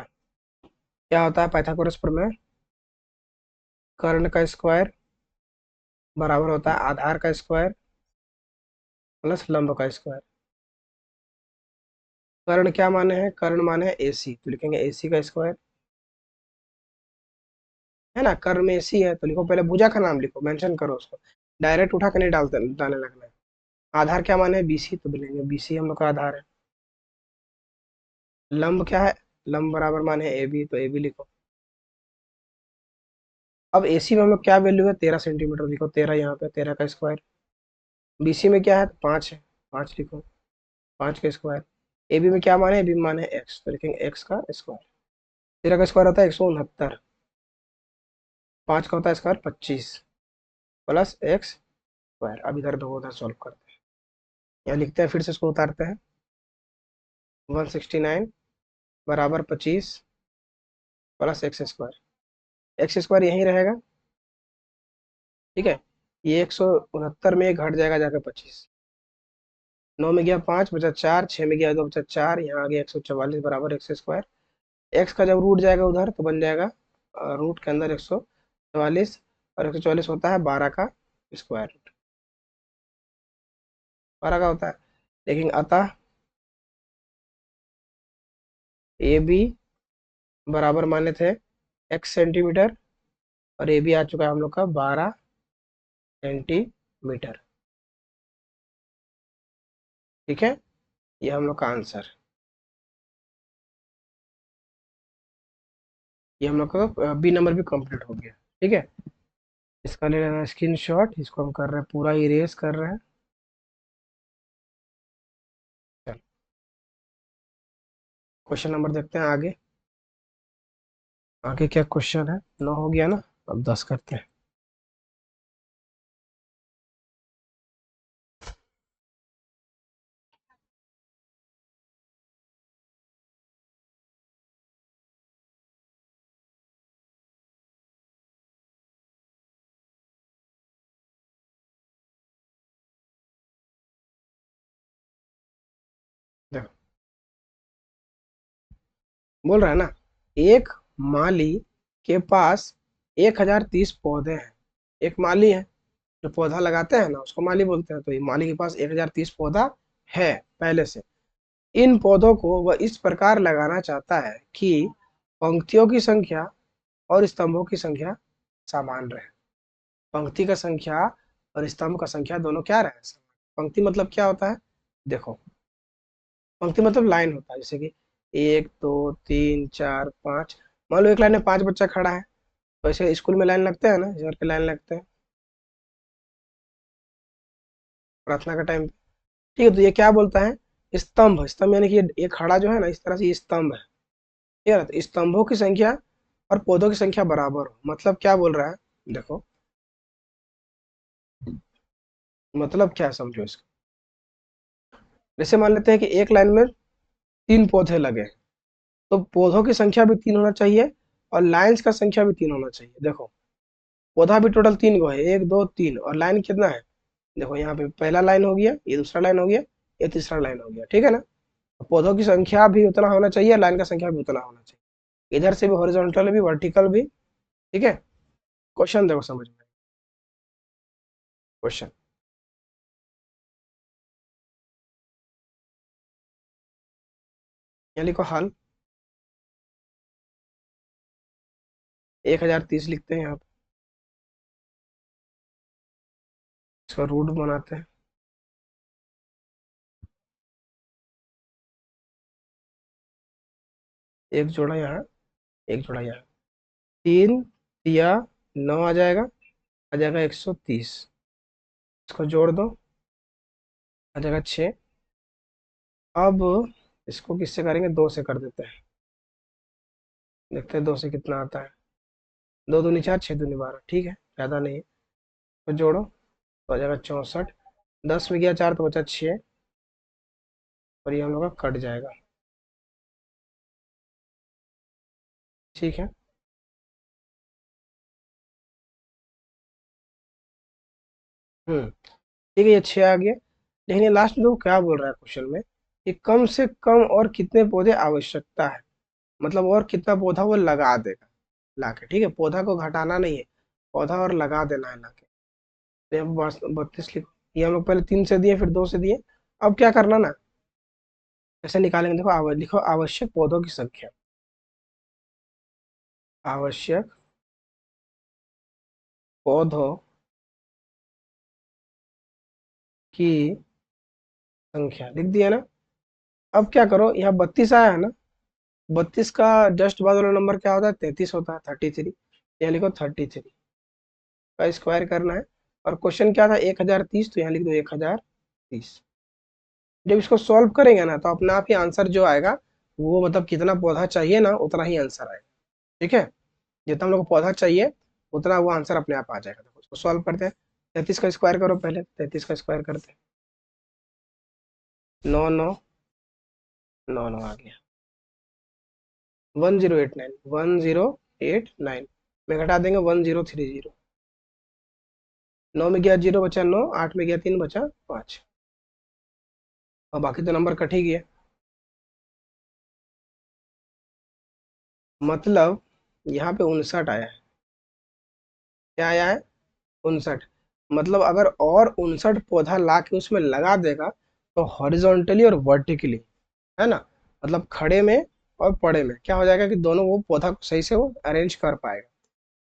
क्या होता है पाइथागोरस प्रमेय? कर्ण का स्क्वायर बराबर होता है आधार का स्क्वायर प्लस लंब का स्क्वायर। कर्ण क्या माने हैं? कर्ण माने है AC, तो लिखेंगे AC का स्क्वायर, है ना। कर्ण में AC है तो लिखो, पहले भुजा का नाम लिखो, मेंशन करो उसको, डायरेक्ट उठा के नहीं डालने लगना है। आधार क्या माने है? BC, तो बोलेंगे BC हम लोग का आधार है। लंब क्या है? लंब बराबर माने है AB, तो AB लिखो। अब AC में हम लोग क्या वैल्यू है? 13 सेंटीमीटर लिखो, 13 यहाँ पे, 13 का स्क्वायर। BC में क्या है? 5 है, 5 लिखो, 5 का स्क्वायर। AB में क्या माने? AB माने एक्स, तो लिखेंगे x का स्क्वायर। 13 का स्क्वायर होता है 169, 5 का होता है स्क्वायर 25 प्लस एक्स स्क्वायर। अब इधर दो उधर सॉल्व करते हैं, यहाँ लिखते हैं, फिर से इसको उतारते हैं। 169 बराबर 25 plus x square. X square यहीं रहेगा, ठीक है। ये 169 में घट जाएगा जाकर 25, 9 में गया 5 बचा 4, 6 में गया 2 बचा 4, यहाँ आ गया 144 बराबर एक्स स्क्वायर। एक्स का जब रूट जाएगा उधर तो बन जाएगा रूट के अंदर 144, और 144 होता है 12 का स्क्वायर रूट, 12 का होता है। लेकिन अतः ए बी बराबर माने थे x सेंटीमीटर, और ए बी आ चुका है हम लोग का 12 सेंटीमीटर, ठीक है। ये हम लोग का आंसर, ये हम लोग का बी नंबर भी कंप्लीट हो गया, ठीक है। इसका ले लेना स्क्रीनशॉट, इसको हम कर रहे हैं पूरा इरेज कर रहे हैं। चल क्वेश्चन नंबर देखते हैं आगे, आगे क्या क्वेश्चन है। 9 हो गया ना, अब 10 करते हैं। देखो बोल रहा है ना, एक माली के पास 1030 पौधे हैं। एक माली है, जो पौधा लगाते हैं ना उसको माली बोलते हैं, तो ये माली के पास 1030 पौधा है पहले से। इन पौधों को वह इस प्रकार लगाना चाहता है कि पंक्तियों की संख्या और स्तंभों की संख्या समान रहे। पंक्ति का संख्या और स्तंभ का संख्या दोनों क्या रहे? पंक्ति मतलब क्या होता है? देखो, पंक्ति मतलब लाइन होता है, जैसे कि 1 2 3 4 5। मान लो एक लाइन में 5 बच्चा खड़ा है, तो ऐसे स्कूल में लाइन लगते हैं ना, इस के लाइन लगते हैं प्रार्थना का टाइम। ठीक है, तो ये क्या बोलता है? स्तंभ, स्तंभ यानी कि ये खड़ा जो है ना, इस तरह से ये स्तंभ है, ठीक है ना। तो स्तंभों की संख्या और पौधों की संख्या बराबर हो, मतलब क्या बोल रहा है? देखो मतलब क्या है, समझो इसको। जैसे मान लेते हैं कि एक लाइन में 3 पौधे लगे, तो पौधों की संख्या भी 3 होना चाहिए और लाइन्स का संख्या भी 3 होना चाहिए। देखो पौधा भी टोटल 3 गो है, 1 2 3, और लाइन कितना है? देखो यहाँ पे पहला लाइन हो गया, ये दूसरा लाइन हो गया, ये तीसरा लाइन हो गया, ठीक है ना। पौधों की संख्या भी उतना होना चाहिए, लाइन का संख्या भी उतना होना चाहिए, इधर से भी हॉरिजॉन्टल भी वर्टिकल भी, ठीक है। क्वेश्चन देखो समझ में, क्वेश्चन यहाँ लिखो हल, 1030 लिखते हैं यहाँ पे, इसका रूट बनाते हैं। एक जोड़ा यहाँ, एक जोड़ा यहाँ, 3 या 9 आ जाएगा 130, इसको जोड़ दो, आ जाएगा 6। अब इसको किससे करेंगे? 2 से कर देते हैं, देखते हैं 2 से कितना आता है। 2 दूनी 4, 6 दूनी 12, ठीक है, ज़्यादा नहीं है। तो जोड़ो तो आ जाएगा 64, 10 में गया 4 तो बचा 6, और ये हम लोग का कट जाएगा, ठीक है। ठीक है, ये 6 आ गया। लेकिन ये लास्ट में क्या बोल रहा है क्वेश्चन में कि कम से कम और कितने पौधे आवश्यकता है, मतलब और कितना पौधा वो लगा देगा लाके। ठीक है, पौधा को घटाना नहीं है, पौधा और लगा देना है लाके। तो यहाँ 32 लिखो। ये हम लोग पहले 3 से दिए, फिर 2 से दिए। अब क्या करना ना, कैसे निकालेंगे, देखो लिखो आवश्यक पौधों की संख्या। आवश्यक पौधों की संख्या लिख दिया ना। अब क्या करो, यहाँ 32 आया है ना, 32 का जस्ट बाद वाला नंबर क्या होता है, 33 होता है, 33। यहाँ लिखो 33 का स्क्वायर करना है। और क्वेश्चन क्या था, 1030, तो यहाँ लिख दो 1030। जब इसको सॉल्व करेंगे ना, तो अपने आप ही आंसर जो आएगा वो, मतलब कितना पौधा चाहिए ना उतना ही आंसर आएगा। ठीक है, जितना हम लोग को पौधा चाहिए उतना वो आंसर अपने आप आ जाएगा। तो उसको सॉल्व करते हैं। 33 का स्क्वायर करो, पहले 33 का स्क्वायर करते हैं। 9 9 9 9 आ गया। 1089, 1089 में घटा देंगे 1030। 9 में गया 0, बचा 9, 8 में गया 3, बचा 5। और बाकी तो नंबर कट ही गया। मतलब यहाँ पे 59 आया है। क्या आया है, 59। मतलब अगर और 59 पौधा ला के उसमें लगा देगा, तो हॉरिजॉन्टली और वर्टिकली, है ना, मतलब खड़े में और पड़े में क्या हो जाएगा कि दोनों वो पौधा को सही से वो अरेंज कर पाएगा।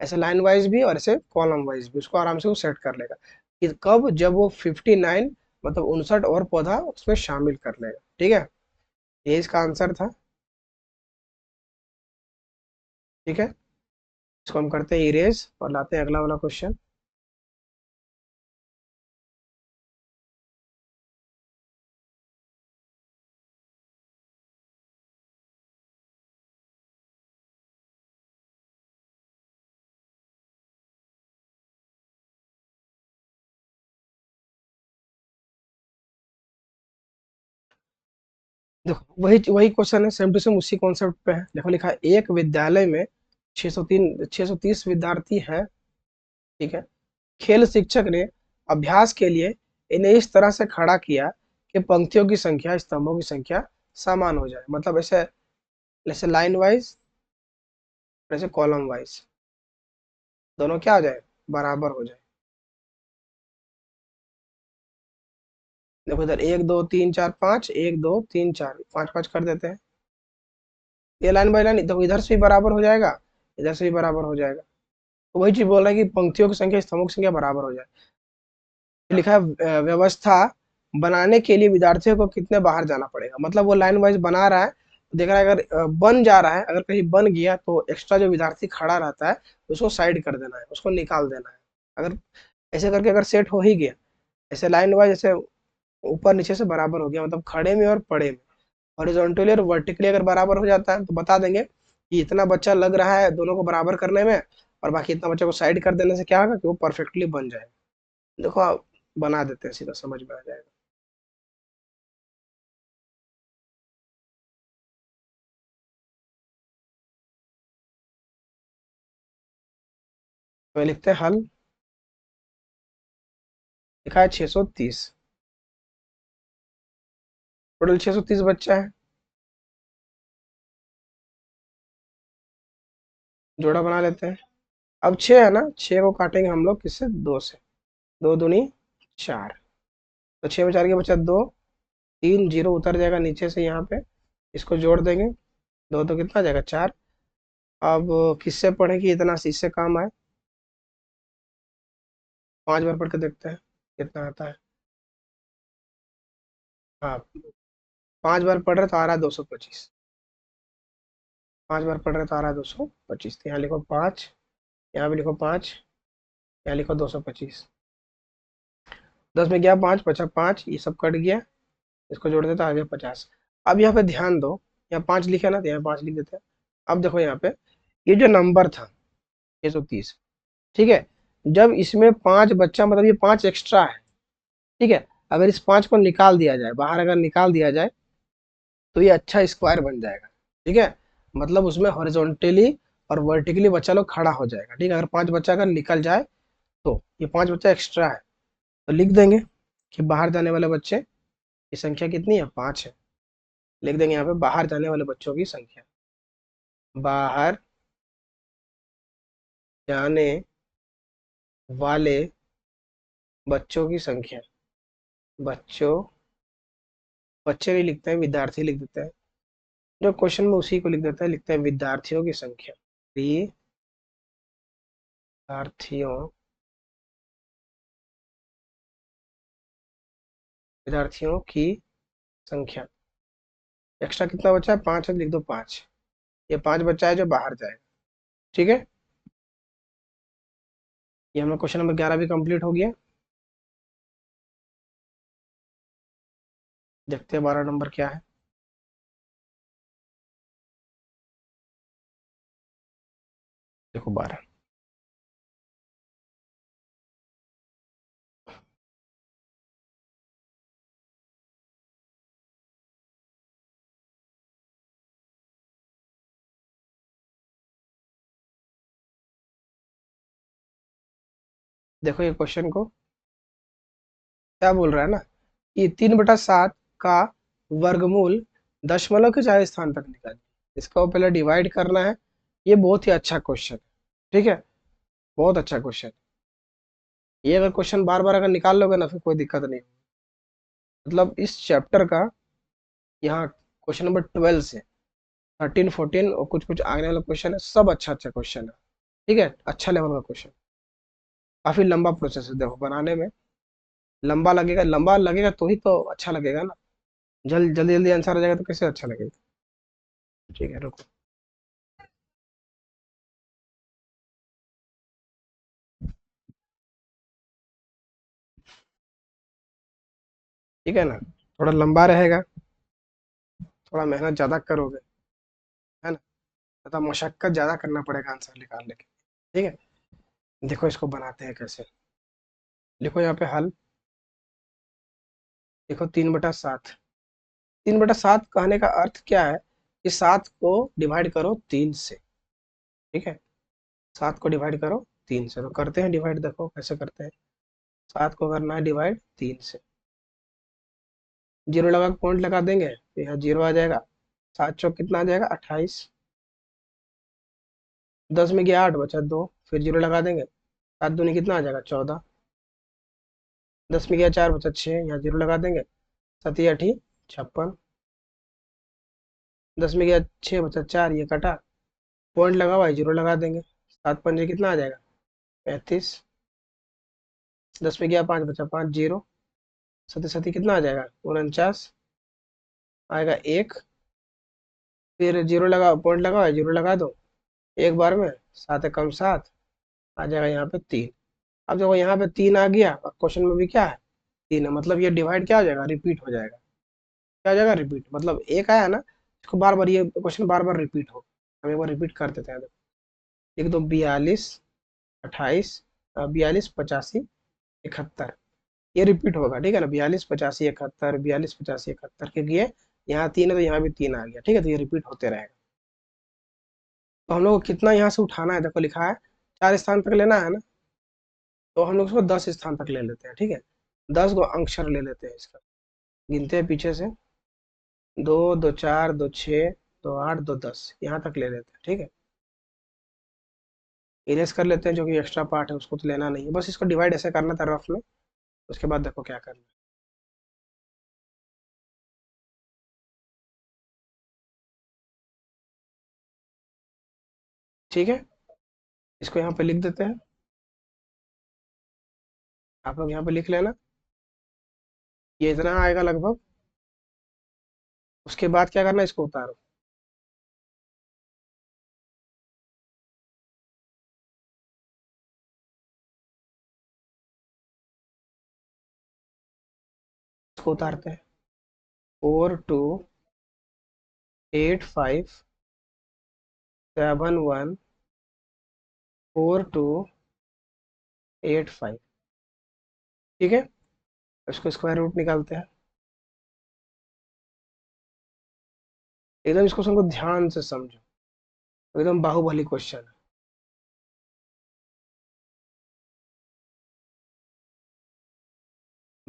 ऐसे लाइन वाइज भी और ऐसे कॉलम वाइज भी उसको आराम से वो सेट कर लेगा। कि कब, जब वो 59, मतलब 59 और पौधा उसमें शामिल कर लेगा। ठीक है, ये इसका आंसर था। ठीक है, इसको हम करते हैं इरेज और लाते हैं अगला वाला क्वेश्चन। देखो वही वही क्वेश्चन है, सेम टू सेम उसी कॉन्सेप्ट पे है। देखो लिखा है, एक विद्यालय में 630 विद्यार्थी है। ठीक है, खेल शिक्षक ने अभ्यास के लिए इन्हें इस तरह से खड़ा किया कि पंक्तियों की संख्या, स्तंभों की संख्या समान हो जाए। मतलब ऐसे, जैसे लाइन वाइज, ऐसे कॉलम वाइज, दोनों क्या हो जाए, बराबर हो जाए। देखो इधर 1 2 3 4 5, 1 2 3 4, 5 5 कर देते हैं। ये लाइन बाई लाइन, देखो इधर से भी बराबर हो जाएगा, इधर से भी बराबर हो जाएगा। तो वही चीज बोल रहा है कि पंक्तियों की संख्या, स्तंभों की संख्या बराबर हो जाए। लिखा है व्यवस्था बनाने के लिए विद्यार्थियों को कितने बाहर जाना पड़ेगा। मतलब वो लाइन वाइज बना रहा है, देख रहा है अगर बन जा रहा है, अगर कहीं बन गया तो एक्स्ट्रा जो विद्यार्थी खड़ा रहता है उसको साइड कर देना है, उसको निकाल देना है। अगर ऐसे करके अगर सेट हो ही गया, ऐसे लाइन वाइज, ऐसे ऊपर नीचे से बराबर हो गया, मतलब खड़े में और पड़े में, हॉरिजॉन्टली और वर्टिकली अगर बराबर हो जाता है, तो बता देंगे कि इतना बच्चा लग रहा है दोनों को बराबर करने में, और बाकी इतना बच्चे को साइड कर देने से क्या होगा कि वो परफेक्टली बन जाएगा। देखो आप, बना देते हैं, सीधा समझ में आ जाएगा। तो लिखते हैं हल। लिखा है 630, टोटल 630 बच्चा है। जोड़ा बना लेते हैं। अब 6 है ना, 6 को काटेंगे हम लोग किससे, 2 से। 2 दूनी 4। तो 6 में 4 के बचा 2, 3 जीरो उतर जाएगा नीचे से यहाँ पे, इसको जोड़ देंगे। 2 तो कितना आ जाएगा, 4। अब किससे पढ़े कि इतना इससे काम आए, 5 बार पढ़ के देखते हैं कितना आता है। हाँ, 5 बार पढ़ रहे तो आ रहा है 225। 5 बार पढ़ रहे तो आ रहा है 225। तो यहाँ लिखो 5, यहाँ भी लिखो 5, यहाँ लिखो 225। 10 में गया 5, बचा 5, ये सब कट गया, इसको जोड़ देता, आ गया 50। अब यहाँ पे ध्यान दो, यहाँ 5 लिखा ना, तो यहाँ 5 लिख देते हैं। अब देखो यहाँ पे, ये जो नंबर था 630, ठीक है, जब इसमें 5 बच्चा, मतलब ये 5 एक्स्ट्रा है। ठीक है, अगर इस 5 को निकाल दिया जाए बाहर, अगर निकाल दिया जाए, तो ये अच्छा स्क्वायर बन जाएगा। ठीक है, मतलब उसमें हॉरिजॉन्टली और वर्टिकली बच्चा लोग खड़ा हो जाएगा। ठीक है, अगर 5 बच्चा अगर निकल जाए, तो ये 5 बच्चा एक्स्ट्रा है, तो लिख देंगे कि बाहर जाने वाले बच्चे की संख्या कितनी है, 5 है। लिख देंगे यहाँ पे बाहर जाने वाले बच्चों की संख्या, बाहर जाने वाले बच्चों की संख्या, बच्चों, बच्चे नहीं लिखते हैं, विद्यार्थी लिख देते हैं। जो क्वेश्चन में उसी को लिख देते हैं, लिखते हैं विद्यार्थियों की संख्या, विद्यार्थियों, विद्यार्थियों की संख्या। एक्स्ट्रा कितना बचा है, 5 है, लिख दो 5। ये 5 बच्चा है जो बाहर जाएगा। ठीक है, ये हमारा क्वेश्चन नंबर 11 भी कंप्लीट हो गया। देखते हैं 12 नंबर क्या है। देखो 12, देखो ये क्वेश्चन को क्या बोल रहा है ना, कि 3/7 का वर्गमूल दशमलव के 4 स्थान तक निकालिए। इसको पहले डिवाइड करना है। ये बहुत ही अच्छा क्वेश्चन है। ठीक है, बहुत अच्छा क्वेश्चन। ये अगर क्वेश्चन बार बार अगर निकाल लोगे ना, फिर कोई दिक्कत नहीं। मतलब इस चैप्टर का यहाँ क्वेश्चन नंबर 12 से 13 14 और कुछ कुछ आने वाला क्वेश्चन है, सब अच्छा अच्छा क्वेश्चन है। ठीक है, अच्छा लेवल का क्वेश्चन। काफी लंबा प्रोसेस है देखो बनाने में, लंबा लगेगा, लंबा लगेगा तो ही तो अच्छा लगेगा ना। जल्दी जल्दी जल्दी आंसर आ जाएगा तो कैसे अच्छा लगेगा। ठीक है, रुको। ठीक है ना, थोड़ा लंबा रहेगा, थोड़ा मेहनत ज्यादा करोगे, है ना, मतलब मशक्कत ज्यादा करना पड़ेगा आंसर निकालने के। ठीक है, देखो इसको बनाते हैं कैसे। लिखो यहाँ पे हल। देखो 3/7, 3/7 कहने का अर्थ क्या है, कि 7 को डिवाइड करो 3 से। ठीक है, 7 को डिवाइड करो 3 से, तो करते हैं डिवाइड, देखो कैसे करते हैं। 7 को करना है डिवाइड 3 से, जीरो लगा पॉइंट लगा देंगे तो यहाँ जीरो आ जाएगा। 7 चौक कितना आ जाएगा, 28। 10 में गया 8, बचा 2, फिर जीरो लगा देंगे। 7 दूनी कितना आ जाएगा, 14। 10 में गया 4, बचा 6, यहाँ जीरो लगा देंगे। 7 8 56। 10 में गया 6, बचा 4, ये कटा, पॉइंट लगा हुआ है, जीरो लगा देंगे। 7 पंजे कितना आ जाएगा, 35। 10 में गया 5, बचा 5, जीरो। 7 7 कितना आ जाएगा, 49। आएगा 1, फिर जीरो लगा, पॉइंट लगा हुआ है, जीरो लगा दो एक बार में। 7 कम 7, आ जाएगा यहाँ पे 3। अब देखो यहाँ पे 3 आ गया, अब क्वेश्चन में भी क्या है, 3 है, मतलब ये डिवाइड क्या हो जाएगा, रिपीट हो जाएगा। क्या हो जाएगा, रिपीट, मतलब एक आया ना, इसको बार बार ये क्वेश्चन बार बार रिपीट हो। हम एक बार रिपीट कर देते हैं। लिख दो 42 28, 42 85 71, ये रिपीट होगा। ठीक है ना, 42 85 71, 42 85 71, क्योंकि ये यहाँ 3 है तो यहाँ भी 3 आ गया। ठीक है, तो ये रिपीट होते रहेगा। तो हम लोग को कितना यहाँ से उठाना है, देखो लिखा है 4 स्थान तक लेना है ना, तो हम लोग उसको 10 स्थान तक ले लेते हैं। ठीक है, 10 गो अक्षर ले लेते हैं इसका। गिनते हैं पीछे से, 2 2 4 2 6 2 8 2 10, यहाँ तक ले लेते हैं। ठीक है, इरेज कर लेते हैं, जो कि एक्स्ट्रा पार्ट है उसको तो लेना नहीं है, बस इसको डिवाइड ऐसे करना था रफ में। उसके बाद देखो क्या करना है। ठीक है, इसको यहाँ पे लिख देते हैं। आप लोग यहाँ पे लिख लेना, ये इतना आएगा लगभग। उसके बाद क्या करना है, इसको उतारो। इसको उतारते हैं, 4285714285। ठीक है, इसको स्क्वायर रूट निकालते हैं। एकदम इसको सबको ध्यान से समझो, एकदम बाहुबली क्वेश्चन है।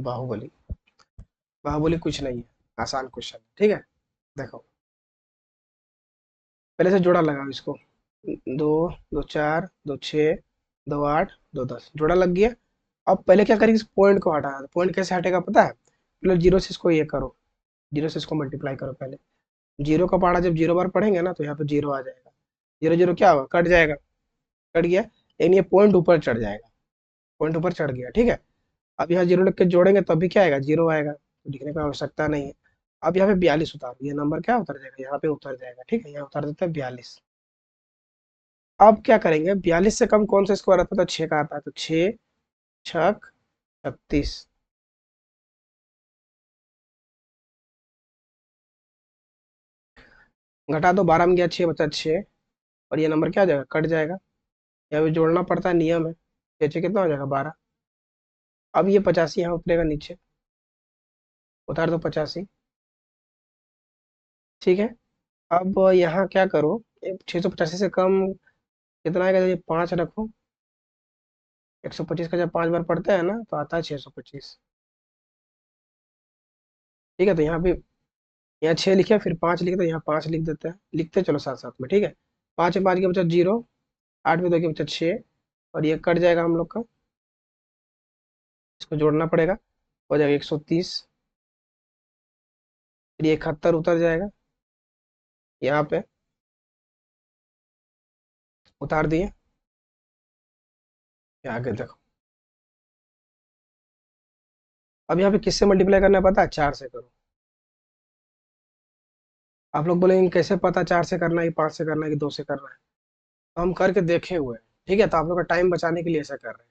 बाहुबली। बाहुबली कुछ नहीं है, आसान क्वेश्चन, ठीक है। देखो, पहले से जोड़ा लगाओ इसको। दो, दो चार, दो छः, दो आठ, दो 10, जोड़ा लग गया। अब पहले क्या करेंगे, इस पॉइंट को हटाना। पॉइंट कैसे हटेगा पता है? पहले जीरो से इसको ये करो, जीरो से इसको मल्टीप्लाई करो पहले। जीरो का पहाड़ा जब जीरो बार पढ़ेंगे ना, तो यहाँ पे जीरो आ जाएगा। जीरो जीरो क्या होगा, कट जाएगा। कट गया, लेकिन ये पॉइंट ऊपर चढ़ जाएगा। पॉइंट ऊपर चढ़ गया, ठीक है। अब यहाँ जीरो लिख के जोड़ेंगे तब भी क्या आएगा, जीरो आएगा, तो लिखने की आवश्यकता नहीं है। अब यहाँ पे 42 उतारो, ये नंबर क्या उतर जाएगा, यहाँ पे उतर जाएगा, ठीक है। यहाँ उतार देते हैं 42। अब क्या करेंगे, 42 से कम कौन सा स्क्वायर आता है, तो 6 का आता है, तो 6 छक 36। घटा दो, 12 में गया 6 बचा 6, और ये नंबर क्या हो जाएगा, कट जाएगा। यहाँ पे जोड़ना पड़ता है, नियम है। 6 6 कितना हो जाएगा, 12। अब ये 85 यहाँ उतरेगा नीचे, उतार दो 85, ठीक है। अब यहाँ क्या करो, 685 से कम कितना आएगा, ये 5 रखो। 125 का जब 5 बार पढ़ते हैं ना, तो आता है 625, ठीक है। तो यहाँ पे, यहाँ 6 लिखे, फिर 5 लिखे, तो यहाँ 5 लिख देते हैं, लिखते चलो साथ साथ में, ठीक है। 5 में 5 के बचा 0, 8 में 2 के बचा 6, और ये कट जाएगा हम लोग का, इसको जोड़ना पड़ेगा, हो जाएगा 130। फिर ये 71 उतर जाएगा यहाँ पे, उतार दिए। ये आगे देखो, अब यहाँ पे किससे मल्टीप्लाई करना है पता है, 4 से करो। आप लोग बोलेंगे कैसे पता 4 से करना है कि 5 से करना है कि 2 से करना है, तो हम करके देखे हुए हैं, ठीक है। तो आप लोग का टाइम बचाने के लिए ऐसा कर रहे हैं।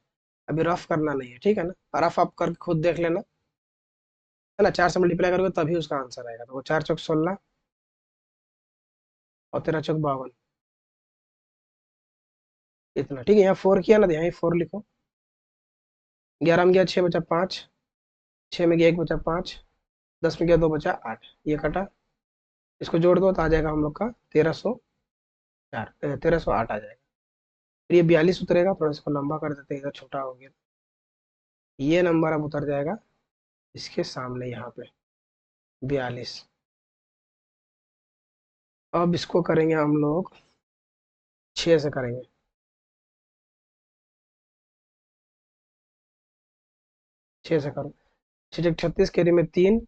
अभी रफ करना नहीं है, ठीक है ना, रफ आप करके खुद देख लेना, है ना। 4 से मल्टीप्लाई करोगे तभी उसका आंसर आएगा। तो वो 4 चौक 16, और 13 चौक 52, इतना, ठीक है। यहाँ 4 किया ना, तो यहाँ 4 लिखो। 11 में गया 6 बचा 5, 6 में गया 1 बचा 5, 10 में गया 2 बचा 8, ये कटा। इसको जोड़ दो तो आ जाएगा हम लोग का 1304, 1308 आ जाएगा। फिर ये 42 उतरेगा, थोड़ा इसको लंबा कर देते हैं, इधर छोटा हो गया। ये नंबर अब उतर जाएगा इसके सामने यहाँ पे, 42। अब इसको करेंगे हम लोग, 6 से करेंगे। 6 से करो, 6 36, कैरी में 3,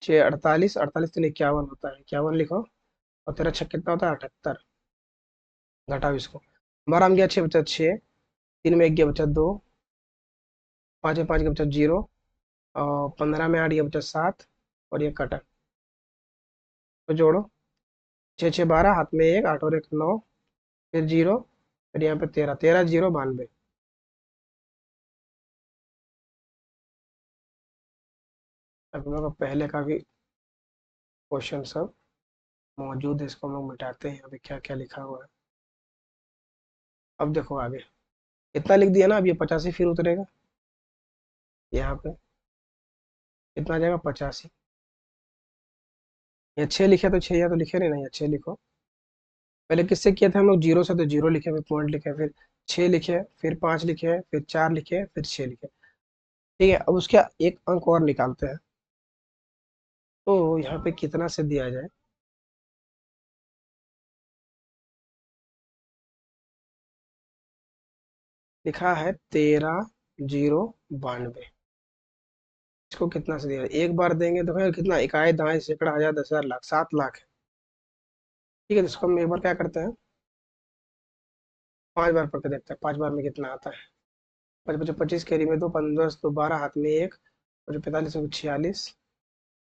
6 48, 48 3 51 होता है, 51 लिखो। और तेरा छः कितना होता है, 78। घटाओ इसको, 12 में गया 6 बचा 6, 3 में 1 गया बचा 2, 5 में 5 गया बचा 0, और 15 में 8 गया बचा 7, और ये कटा। तो जोड़ो, 6 6 12, हाथ में 1, 8 और 1 9, फिर 0, फिर यहाँ पे 13, 13 0 92। अब हम लोग का पहले का भी क्वेश्चन सब मौजूद है, इसको हम लोग मिटाते हैं, अभी क्या क्या लिखा हुआ है। अब देखो आगे, इतना लिख दिया ना, अब ये 85 फिर उतरेगा यहाँ पे, कितना आ जाएगा 85। ये 6 लिखे तो 6, या तो लिखे नहीं ना, ये 6 लिखो। पहले किससे किया था हम लोग, जीरो से, तो जीरो लिखे, फिर पॉइंट लिखे, फिर 6 लिखे, फिर 5 लिखे, फिर 4 लिखे, फिर 6 लिखे, ठीक है। अब उसका एक अंक और निकालते हैं, तो यहाँ पे कितना से दिया जाए। लिखा है 13 0 92, इसको कितना से दिया जाए? एक बार देंगे तो फिर कितना, इकाई दाएं सैकड़ा हजार 10,000 लाख, 7 लाख है, ठीक है। तो इसको हम एक बार क्या करते हैं, 5 बार पढ़ के देखते हैं, 5 बार में कितना आता है। 5 25 25, कैरी में 2, 15 तो 12, हाथ में 1, और 45 46,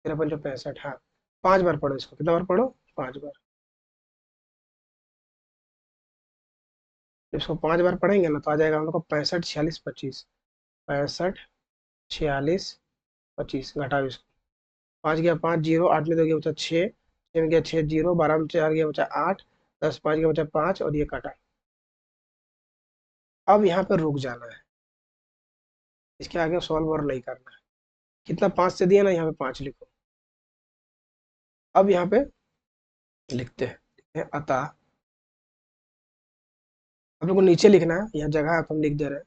13 पंचो 65, हाँ। 5 बार पढ़ो इसको, कितना बार पढ़ो, 5 बार। जब इसको 5 बार पढ़ेंगे ना, तो आ जाएगा हम लोग को 65 46 25, 65 46 25, घटाओ इसको। 5 गया 5 0, 8 में 2 गया बचा 6, 6 में गया 6 0, 12 में 4 गया बचा 8, 10 5 गया बचा 5, और ये काटा। अब यहाँ पे रुक जाना है, इसके आगे सॉल्व और नहीं करना है। कितना 5 से दिया ना, यहाँ पे 5 लिखो। अब यहाँ पे लिखते हैं अतः, हम लोग को नीचे लिखना है, यहाँ जगह है तो हम लिख दे रहे हैं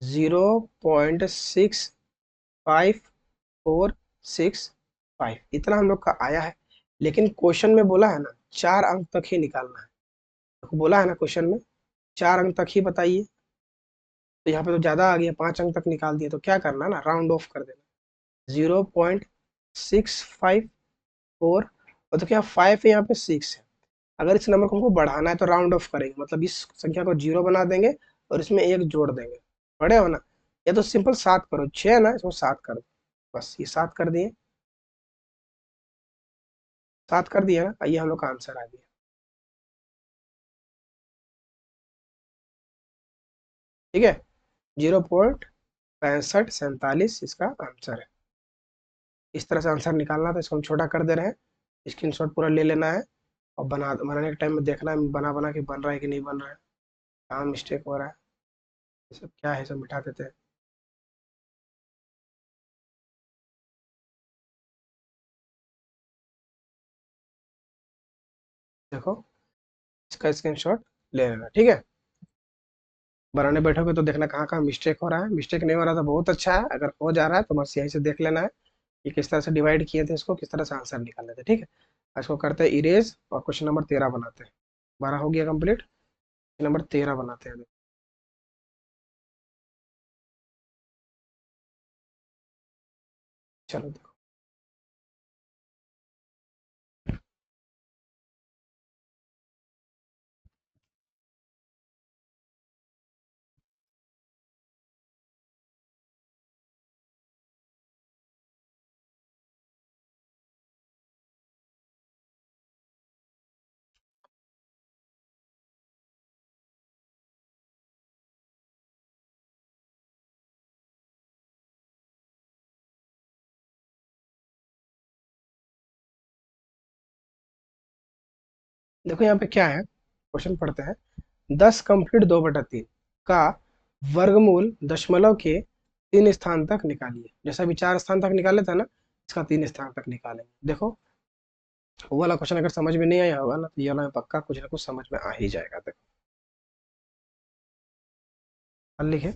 0.6 5 4 6 5 इतना हम लोग का आया है। लेकिन क्वेश्चन में बोला है ना 4 अंक तक ही निकालना है। तो बोला है ना क्वेश्चन में 4 अंक तक ही बताइए। तो यहाँ पे तो ज्यादा आ गया, 5 अंक तक निकाल दिए, तो क्या करना है ना, राउंड ऑफ कर देना। 0.654, और तो क्या 5 है यहाँ पे 6 है। अगर इस नंबर को हमको बढ़ाना है तो राउंड ऑफ करेंगे, मतलब इस संख्या को 0 बना देंगे और इसमें 1 जोड़ देंगे। पढ़े हो ना। या तो सिंपल 7 करो, 6 है ना, इसको 7 कर दो। बस ये 7 कर दिए, 7 कर दिया ना, ये हम लोग का आंसर आ गया। ठीक है, 0.6547 इसका आंसर है। इस तरह से आंसर निकालना था, इसको हम छोटा कर दे रहे हैं। स्क्रीनशॉट पूरा ले लेना है और बनाने के टाइम में देखना है बना बना के बन रहा है कि नहीं बन रहा है, कहाँ मिस्टेक हो रहा है। ये सब क्या है, सब मिटा देते हैं। देखो, इसका स्क्रीनशॉट ले लेना, ठीक है। बनाने बैठोगे तो देखना कहाँ कहाँ मिस्टेक हो रहा है। मिस्टेक नहीं हो रहा तो बहुत अच्छा है, अगर हो जा रहा है तो बस यहीं से देख लेना है कि किस तरह से डिवाइड किए थे इसको, किस तरह से आंसर निकालने थे। ठीक है, इसको करते हैं इरेज और क्वेश्चन नंबर 13 बनाते हैं। 12 हो गया कंप्लीट, नंबर 13 बनाते हैं। चलो देखो, देखो यहाँ पे क्या है, क्वेश्चन पढ़ते हैं। 10 कंप्लीट 2/3 का वर्गमूल दशमलव के 3 स्थान तक निकालिए। जैसा भी 4 स्थान तक निकाले था ना, इसका 3 स्थान तक निकालेंगे। देखो, वो वाला क्वेश्चन अगर समझ में नहीं आया होगा ना, तो ये वाला पक्का कुछ ना कुछ समझ में आ ही जाएगा। देखो, हल लिखे,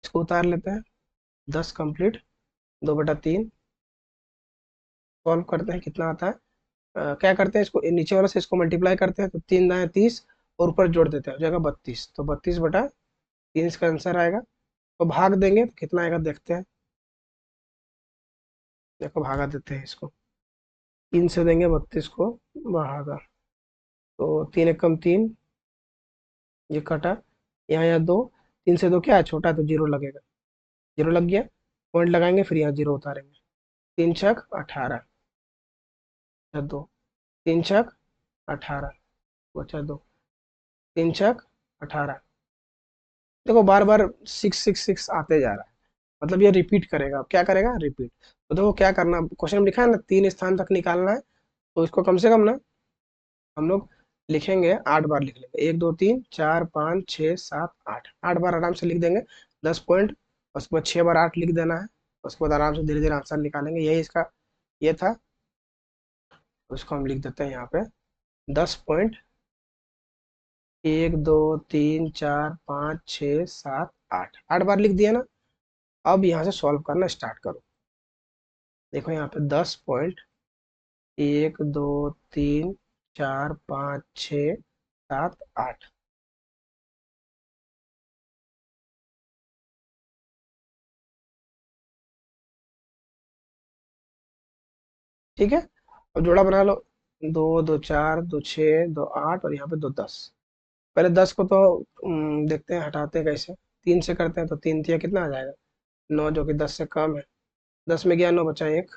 इसको उतार लेते हैं। 10 कंप्लीट 2/3 सॉल्व करते हैं, कितना आता है। क्या करते हैं, इसको नीचे वाले से इसको मल्टीप्लाई करते हैं, तो 3 दाएं 30 और ऊपर जोड़ देते हैं, हो जाएगा 32। तो 32/3 इसका आंसर आएगा। तो भाग देंगे तो कितना आएगा देखते हैं। देखो, भागा देते हैं इसको, 3 से देंगे 32 को भागा, तो 3 × 1 = 3, ये कटा, यहाँ 2, 3 से 2 क्या है, छोटा है तो 0 लगेगा। 0 लग गया, पॉइंट लगाएंगे, फिर यहाँ 0 उतारेंगे। 3 × 6 = 18, बचा 2, 3 × 6 = 18, बचा 2, 3 × 6 = 18। देखो बार बार 6 6 6 आते जा रहा है, मतलब ये रिपीट करेगा। अब क्या करेगा, रिपीट। तो देखो क्या करना, क्वेश्चन में लिखा है ना 3 स्थान तक निकालना है, तो इसको कम से कम ना हम लोग लिखेंगे 8 बार लिख लेंगे। 1 2 3 4 5 6 7 8, 8 बार आराम से लिख देंगे। 10 पॉइंट, उसके बाद 6 बार 8 लिख देना है। उसके बाद आराम से धीरे धीरे आंसर निकालेंगे। यही इसका ये था। उसको हम लिख देते हैं यहाँ पे 10 पॉइंट, 1 2 3 4 5 6 7 8, 8 बार लिख दिया ना। अब यहाँ से सॉल्व करना स्टार्ट करो। देखो यहाँ पे 10 पॉइंट, 1 2 3 4 5 6 7 8। ठीक है, अब जोड़ा बना लो। 2 2 4 2 6 2 8 और यहाँ पे 2 10। पहले 10 को तो देखते हैं हटाते हैं कैसे। 3 से करते हैं, तो 3 तिया कितना आ जाएगा, 9, जो कि 10 से कम है। 10 में गया 9, बचा एक,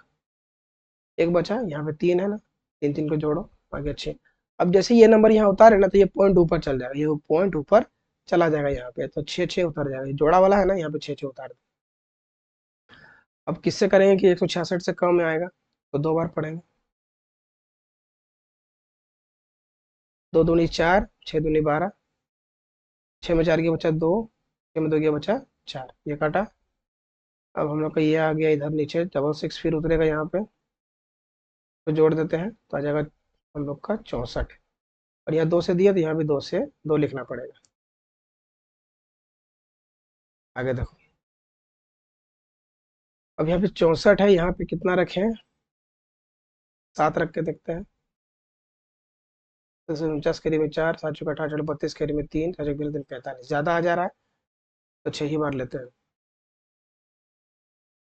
एक बचा, यहाँ पे 3 है ना, 3 3 को जोड़ो, आगे 6। अब जैसे ये नंबर यहाँ उतारे ना, तो ये पॉइंट ऊपर चल जाएगा, ये पॉइंट ऊपर चला जाएगा यहाँ पे, तो 6 6 उतर जाएगा। ये जोड़ा वाला है ना, यहाँ पे 6 6 उतार दो। अब किससे करेंगे कि 166 से कम में आएगा, तो 2 बार पढ़ेंगे। 2 दूनी 4, 6 दूनी 12, 6 में 4 गया बचा 2, 6 में 2 गया बचा 4, ये काटा। अब हम लोग का ये आ गया इधर नीचे, 66 फिर उतरेगा यहाँ पे, तो जोड़ देते हैं तो आ जाएगा हम लोग का 64। और यहाँ 2 से दिया, तो यहाँ भी 2 से 2 लिखना पड़ेगा। आगे देखो, अब यहाँ पे 64 है, यहाँ पे कितना रखे हैं, 7 रख के देखते हैं। तो 49 करीब में 4, 7 चौका 18, 32 करीब में 3, 4 चौका 45, ज्यादा आ जा रहा है, तो 6 ही बार लेते हैं,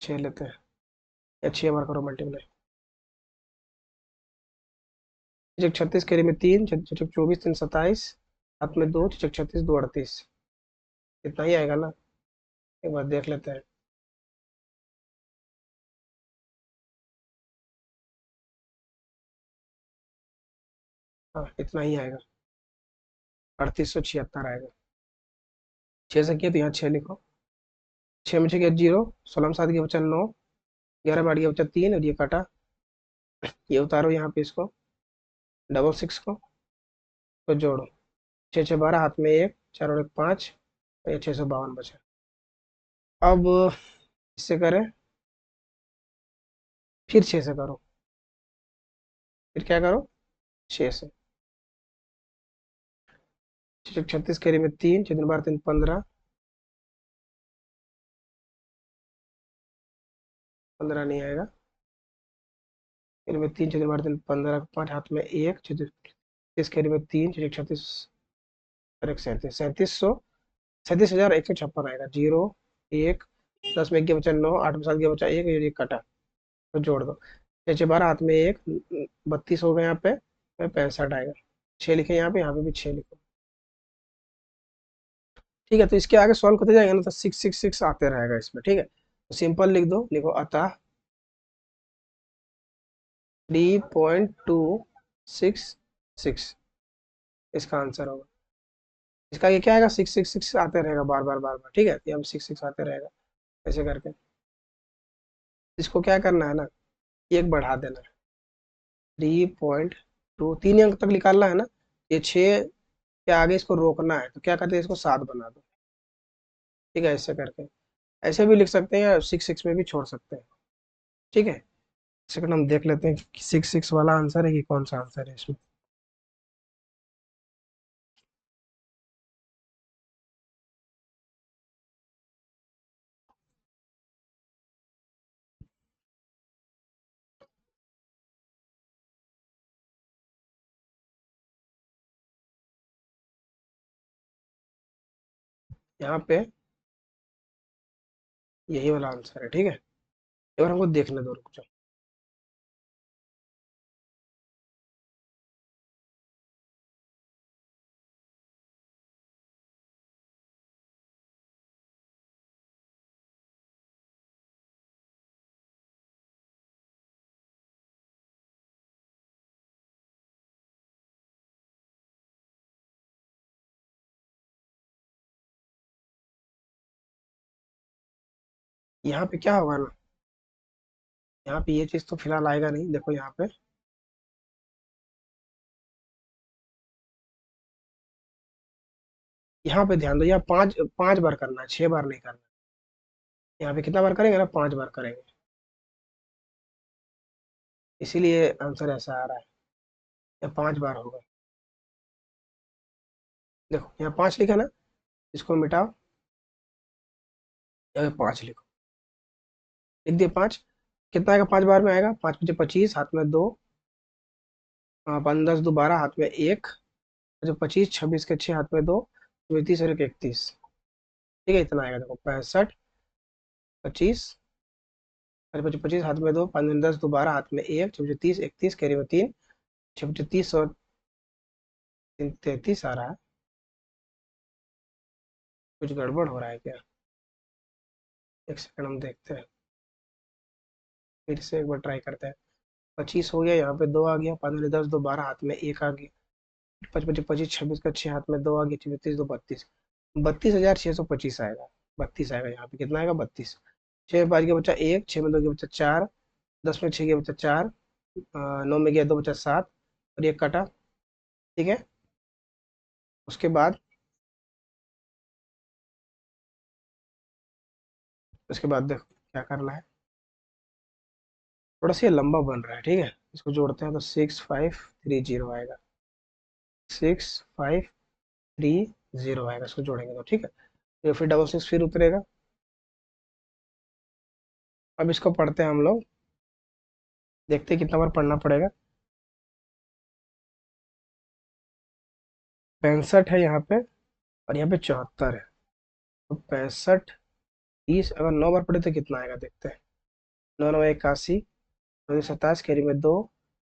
6 लेते हैं, या 6 बार करो मल्टीप्लाई। 36 करीब में 3, 24, 3 27, हाथ में 2, 36, 2 38, इतना ही आएगा ना, एक बार देख लेते हैं। हाँ इतना ही आएगा, 3876 आएगा। 6 से किया तो यहाँ 6 लिखो, 6 में 6 किया 0, 16 में 7 किया बचा 9, 11 में 8 किया बचा 3, और ये काटा, ये उतारो यहाँ पे इसको, 66 को, तो जोड़ो, 6 6 12, हाथ में 1, 4 और 1 5, और ये 652 बचा। अब इससे करें, फिर 6 से करो, फिर क्या करो, 6 से, 36 करी में 3, 6 बार 3 15, 15 नहीं आएगा, फिर में 3, 6 बार 3 15, 5 हाथ में 1, 36 करी में 3, 36 और 1 37, 37,156 आएगा, 0 1, 10 में 1 के बचा 9, 8 में 7 के बचा 1, ये कटा, तो जोड़ दो, 6 6 12, हाथ में 1, 32 हो गए यहाँ पे, 65 आएगा, 6 लिखे यहाँ पे भी 6 लिखो। ठीक है, तो इसके आगे सॉल्व करते जाएंगे ना, तो 6 6 6 आते रहेगा इसमें, ठीक है, तो सिंपल लिख दो, लिखो अतः 3.266 इसका आंसर होगा। इसका ये क्या आएगा, 6 6 6 आते रहेगा बार बार बार बार, ठीक है, ये हम 6 6 आते रहेगा ऐसे करके। इसको क्या करना है ना, एक बढ़ा देना है, 3.2, 3 अंक तक निकालना है ना, ये 6 के आगे इसको रोकना है, तो क्या करते हैं, इसको 7 बना दो, ठीक है, ऐसे करके, ऐसे भी लिख सकते हैं, 6 6 में भी छोड़ सकते हैं, ठीक है। सेकंड हम देख लेते हैं कि 6 6 वाला आंसर है कि कौन सा आंसर है इसमें। यहाँ पे यही वाला आंसर है, ठीक है, एक बार हमको देखने दो, रुक जाओ। यहाँ पे क्या होगा ना, यहाँ पे ये चीज तो फिलहाल आएगा नहीं, देखो यहाँ पे, यहाँ पे ध्यान दो, यहाँ 5 5 बार करना है, 6 बार नहीं करना। यहाँ पे कितना बार करेंगे ना, 5 बार करेंगे, इसीलिए आंसर ऐसा आ रहा है, ये 5 बार होगा। देखो यहाँ 5 लिखा ना, इसको मिटाओ, यहाँ पे 5 लिखो, लिख दिए 5, कितना आएगा 5 बार में आएगा, 5 5 25, हाथ में 2, 5 10 2 12, हाथ में 1, जो 25 26 के 6, हाथ में 2, 34 और 1 31, ठीक है, इतना आएगा, देखो 65 25, अरे 25 25, हाथ में 2, 5 10 2 12, हाथ में 1, 26 30 31, कैरी में 3, 26 30 और 33 आ रहा है, कुछ गड़बड़ हो रहा है क्या, एक सेकंड हम देखते हैं, फिर से एक बार ट्राई करते हैं। 25 हो गया, यहाँ पे 2 आ गया, 5 10 2 12, हाथ में 1 आ गया, 25 25 26 का 6, हाथ में 2 आ गया, 34 2 32, 32,625 आएगा, 32 आएगा, यहाँ पे कितना आएगा 32, 6 में 5 के बच्चा 1, 6 में 2 के बच्चा 4, 10 में 6 के बच्चा 4, 9 में गया 2 बच्चा 7, और 1 कटा, ठीक है। उसके बाद, देखो क्या करना है, थोड़ा सा ये लंबा बन रहा है, ठीक है, इसको जोड़ते हैं तो 6530 आएगा, 6530 आएगा, इसको जोड़ेंगे तो, ठीक है, ये फिर डबल 6 फिर उतरेगा, अब इसको पढ़ते हैं हम लोग, देखते हैं कितना बार पढ़ना पड़ेगा। 65 है यहाँ पे, और यहाँ पे 74 है। तो 65, 30, अगर 9 बार पढ़े तो कितना आएगा देखते हैं। 9 9 81, 27 कैरी में 2,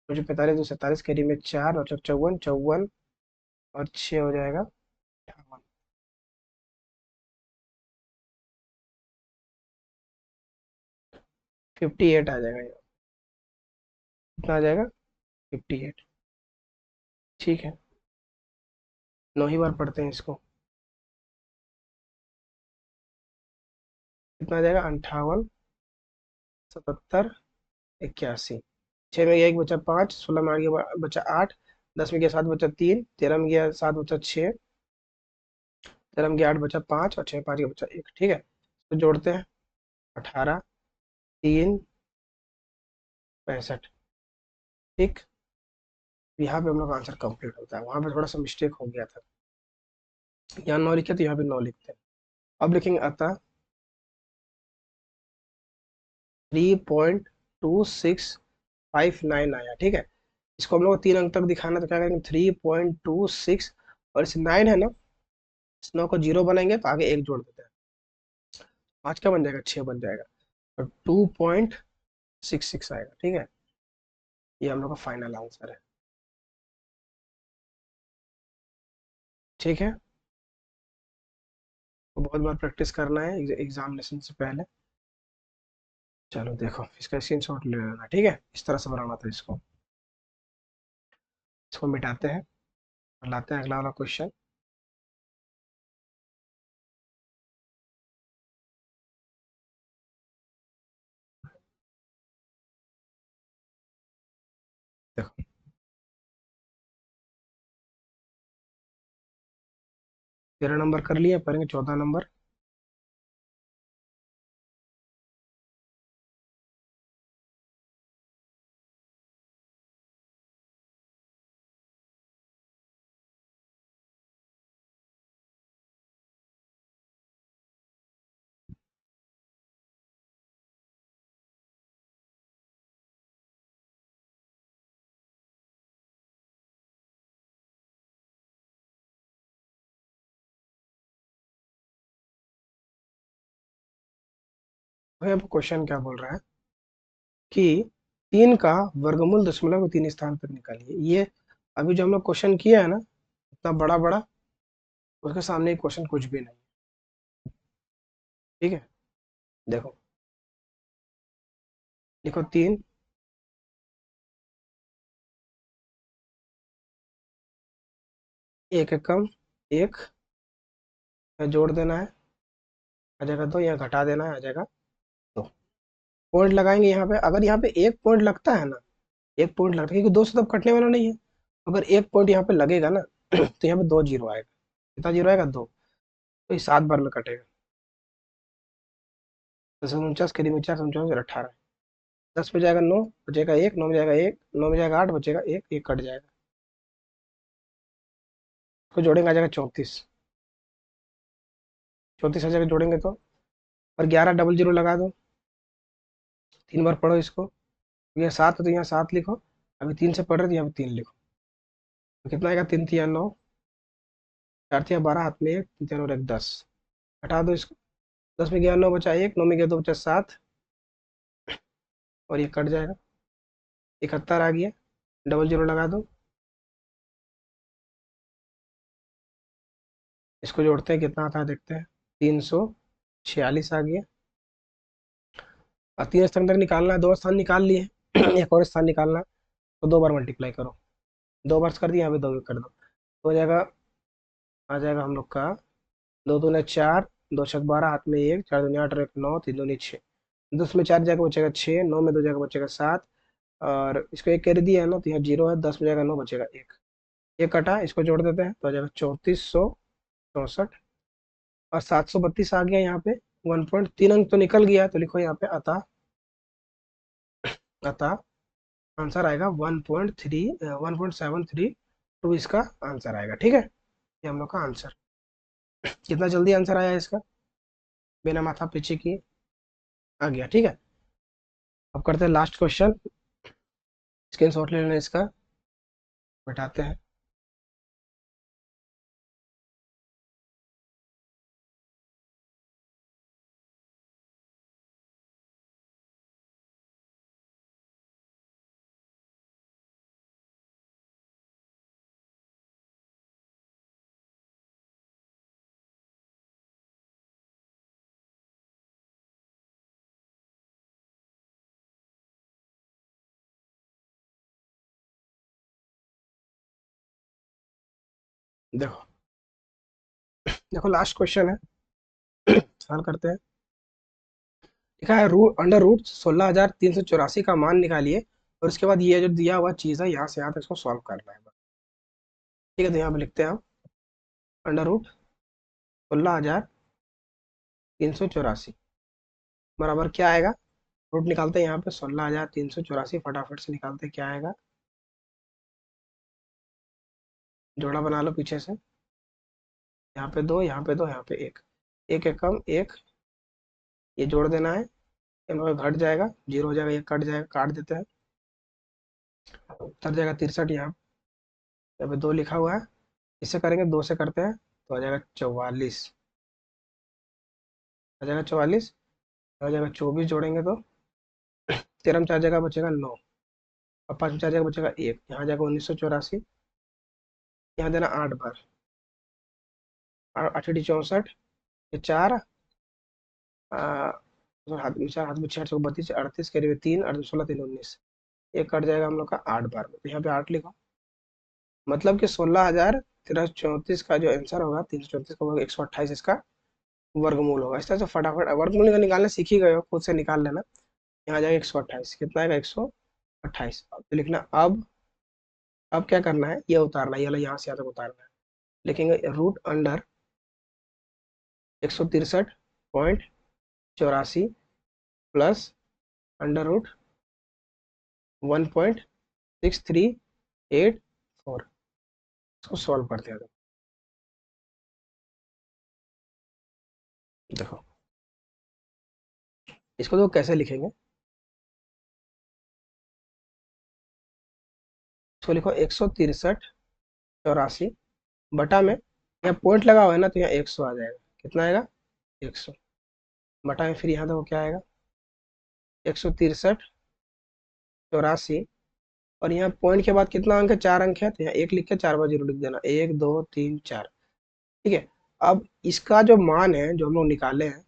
मुझे 45, 2 47 कैरी में 4, और 54, 54 और 6 हो जाएगा 58। 58 आ जाएगा यहाँ। कितना आ जाएगा? 58। ठीक है, 9 ही बार पढ़ते हैं इसको। कितना आ जाएगा? 58, 77, 81। 6 में गया 1 बचा 5, 16 में आ गया बचा 8, 10 में गया 7 बचा 3, 13 में गया 7 बचा 6, 13 में गया 8 बचा 5, और 6 5 का बचा 1। ठीक है, तो जोड़ते हैं। 18, 3, 65। ठीक, यहाँ पे हम लोग का आंसर कंप्लीट होता है। वहां पे थोड़ा सा मिस्टेक हो गया था, यहाँ 9 लिखे तो यहाँ पे 9 लिखते हैं। अब लिखेंगे अतः 3.2659 आया। ठीक है, इसको हम लोग को 3 अंक तक दिखाना, तो क्या करेंगे? 3.26, और इस 9 है ना, इस 9 को 0 बनाएंगे तो आगे 1 जोड़ देते हैं। 5 का बन जाएगा? 6 बन जाएगा, और 2.66 आएगा। ठीक है, ये हम लोग का फाइनल आंसर है। ठीक है, तो बहुत बार प्रैक्टिस करना है एग्जामिनेशन से पहले। चलो देखो, इसका स्क्रीनशॉट ले लेना। ठीक है, इस तरह से बनाना था इसको। इसको मिटाते हैं और लाते हैं अगला वाला क्वेश्चन। देखो, 13 नंबर कर लिया, पढ़ेंगे 14 नंबर। भाई अब क्वेश्चन क्या बोल रहा है कि 3 का वर्गमूल दशमलव के 3 स्थान पर निकालिए। ये अभी जो हम लोग क्वेश्चन किया है ना, इतना बड़ा बड़ा, उसके सामने क्वेश्चन कुछ भी नहीं। ठीक है, देखो, लिखो 3, एक एकम, एक, यहाँ जोड़ देना है, आ जाएगा 2, यहाँ घटा देना है, आ जाएगा 2। पॉइंट लगाएंगे यहाँ पे। अगर यहाँ पे एक पॉइंट लगता है ना, एक पॉइंट लगता है, क्योंकि 2 से तब कटने वाला नहीं है। अगर एक पॉइंट यहाँ पे लगेगा ना तो यहाँ पे 2 जीरो आएगा। कितना जीरो आएगा? 2। तो ये 7 बार में कटेगा। 10 49 करीब में 4 49 18, 10 में जाएगा 9, बचेगा 1, 9 में जाएगा 1, 9 में जाएगा 8, बचेगा 1, 1 कट जाएगा। तो जोड़ेंगे आ जाएगा 34। 34 आ जाएगा जोड़ेंगे तो, और 11 डबल जीरो लगा दो। 3 बार पढ़ो इसको। ये 7 है तो यहाँ 7 लिखो, अभी 3 से पढ़ रहे तो यहाँ पे 3 लिखो। तो कितना आएगा? 3 3 9, 4 3 12, हाथ में 1, 3 4 और 1 10। हटा दो इसको। 10 में गया 9 बचा 1, 9 में गया 2 बचा 7, और ये कट जाएगा। 71 आ गया, डबल जीरो लगा दो। इसको जोड़ते हैं, कितना आता है देखते हैं। 346 आ गया। और 3 स्थान तक निकालना है, 2 स्थान निकाल लिए एक और स्थान निकालना है, तो 2 बार मल्टीप्लाई करो। 2 बार कर दिया, यहाँ पे 2 कर दो, तो हो जाएगा, आ जाएगा हम लोग का 2 दूने 4, 2 छक 12, हाथ में 1, 4 दूने 8 और 1 9, 3 दूनी 6। 10 में 4 जाएगा बचेगा 6, 9 में 2 जाएगा बचेगा 7, और इसको एक कर दिया है ना, तो यहाँ 0 है। 10 में जाएगा 9, बचेगा 1, ये कटा। इसको जोड़ देते हैं तो आ जाएगा 3464, और 732 आ गया यहाँ पे। 1.3 अंक तो निकल गया, तो लिखो यहाँ पे अतः, अतः आंसर आएगा 1.732, इसका आंसर आएगा। ठीक है, ये हम लोग का आंसर। कितना जल्दी आंसर आया इसका, बिना माथा पीछे किए आ गया। ठीक है, अब करते हैं लास्ट क्वेश्चन। स्क्रीनशॉट ले लेना इसका, बैठाते हैं। देखो देखो लास्ट क्वेश्चन है, सवाल करते हैं। लिखा है रूट अंडर रूट 16,384 का मान निकालिए, और उसके बाद ये जो दिया हुआ चीज़ है यहाँ से यहाँ तक इसको सॉल्व करना है। ठीक है, तो यहाँ पे लिखते हैं हम अंडर रूट 16,384 बराबर क्या आएगा। रूट निकालते हैं यहाँ पे 16,384, फटाफट से निकालते हैं क्या आएगा। जोड़ा बना लो पीछे से, यहाँ पे दो, यहाँ पे दो, यहाँ पे एक, एक एक कम एक, ये जोड़ देना है, इन लोगों का घट जाएगा, जीरो हो जाएगा, ये कट जाएगा, काट देते हैं, उतर जाएगा 63। यहाँ पे दो लिखा हुआ है, इससे करेंगे, दो से करते हैं तो आ जाएगा 44, आ जाएगा 44, आ जाएगा 24, जोड़ेंगे तो 13 में 4 जगह बचेगा 9, और 5 में 4 जगह बचेगा एक, यहाँ जाएगा 1984, यहाँ देना 8 बार, 8×8 = 64, ये चार, हाथ में चार, हाथ में 6 32, 38, करीब 3, 8 16 3 19, ये कट जाएगा हम लोग का 8 बार में, तो यहाँ पे 8 लिखो। मतलब कि 16,334 का जो आंसर होगा, 334 का होगा 128, इसका वर्गमूल होगा। इस तरह से फटाफट वर्गमूल का निकालना सीख ही गए हो, खुद से निकाल लेना। यहाँ जाएगा 128, कितना आएगा 128। तो लिखना अब क्या करना है, ये उतारना है, ये वाला यहाँ से यहाँ तक उतारना है। लिखेंगे root under 163.84 plus under root 1.6384, इसको सॉल्व करते हैं। देखो इसको तो कैसे लिखेंगे, इसको लिखो 163.84 बटा में, यहाँ पॉइंट लगा हुआ है ना, तो यहाँ 100 आ जाएगा, कितना आएगा 100, बटा में फिर यहाँ देखो क्या आएगा 163.84, और यहाँ पॉइंट के बाद कितना अंक है, 4 अंक है, तो यहाँ एक लिख के 4 बार जीरो लिख देना, 1 2 3 4। ठीक है, अब इसका जो मान है जो हम लोग निकाले हैं,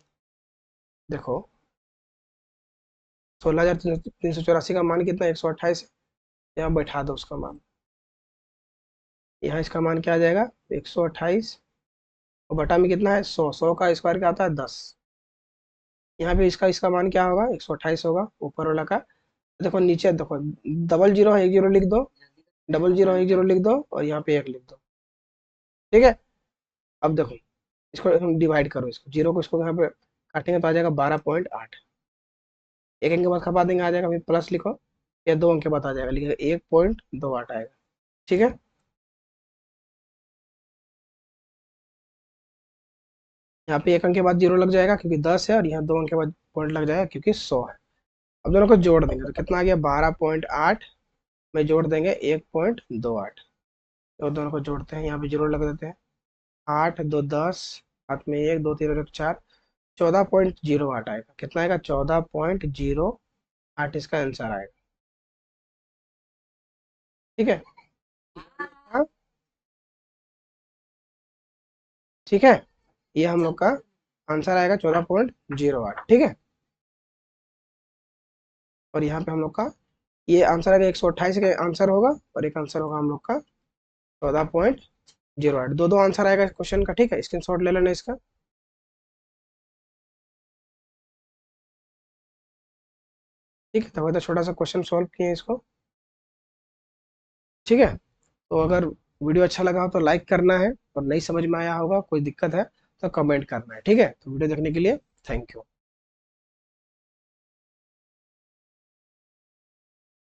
देखो 16,384 का मान कितना है, 128 है, यहाँ बैठा दो उसका मान, यहाँ इसका मान क्या आ जाएगा 128, और बटा में कितना है 100, 100 का स्क्वायर क्या आता है 10, यहाँ पे इसका इसका मान क्या होगा 128 होगा ऊपर वाला का। देखो नीचे देखो, डबल जीरो है, एक जीरो लिख दो, डबल जीरो है, एक जीरो लिख दो, और यहाँ पे एक लिख दो। ठीक है, अब देखो इसको हम डिवाइड करो, इसको जीरो को इसको यहाँ पे काटेंगे तो आ जाएगा 12.8, एक अंक के बाद खपा देंगे, आ जाएगा, फिर प्लस लिखो, या 2 अंक के बाद आ जाएगा, लिखेगा 1.28 आएगा। ठीक है, यहाँ पे एक अंक के बाद जीरो लग जाएगा क्योंकि 10 है, और यहाँ 2 अंक के बाद पॉइंट लग जाएगा क्योंकि 100 है। अब दोनों को जोड़ देंगे तो कितना आ गया 12.8 में जोड़ देंगे 1.28, तो दोनों को जोड़ते हैं, यहाँ पे जीरो लग देते हैं, 8 2 10, हाथ में 1 2 3 और 1 4, 14.08 आएगा, कितना आएगा 14.08, इसका आंसर आएगा। ठीक है, हाँ ठीक है, ये हम लोग का आंसर आएगा 14.08। ठीक है, और यहाँ पे हम लोग का ये आंसर आएगा 128 का आंसर होगा, और एक आंसर होगा हम लोग का 14.08, दो दो आंसर आएगा क्वेश्चन का। ठीक है, स्क्रीनशॉट ले लेना इसका। ठीक है, तो छोटा सा क्वेश्चन सॉल्व किए इसको। ठीक है, तो अगर वीडियो अच्छा लगा हो तो लाइक करना है, और नहीं समझ में आया होगा, कोई दिक्कत है तो कमेंट करना है। ठीक है, तो वीडियो देखने के लिए थैंक यू।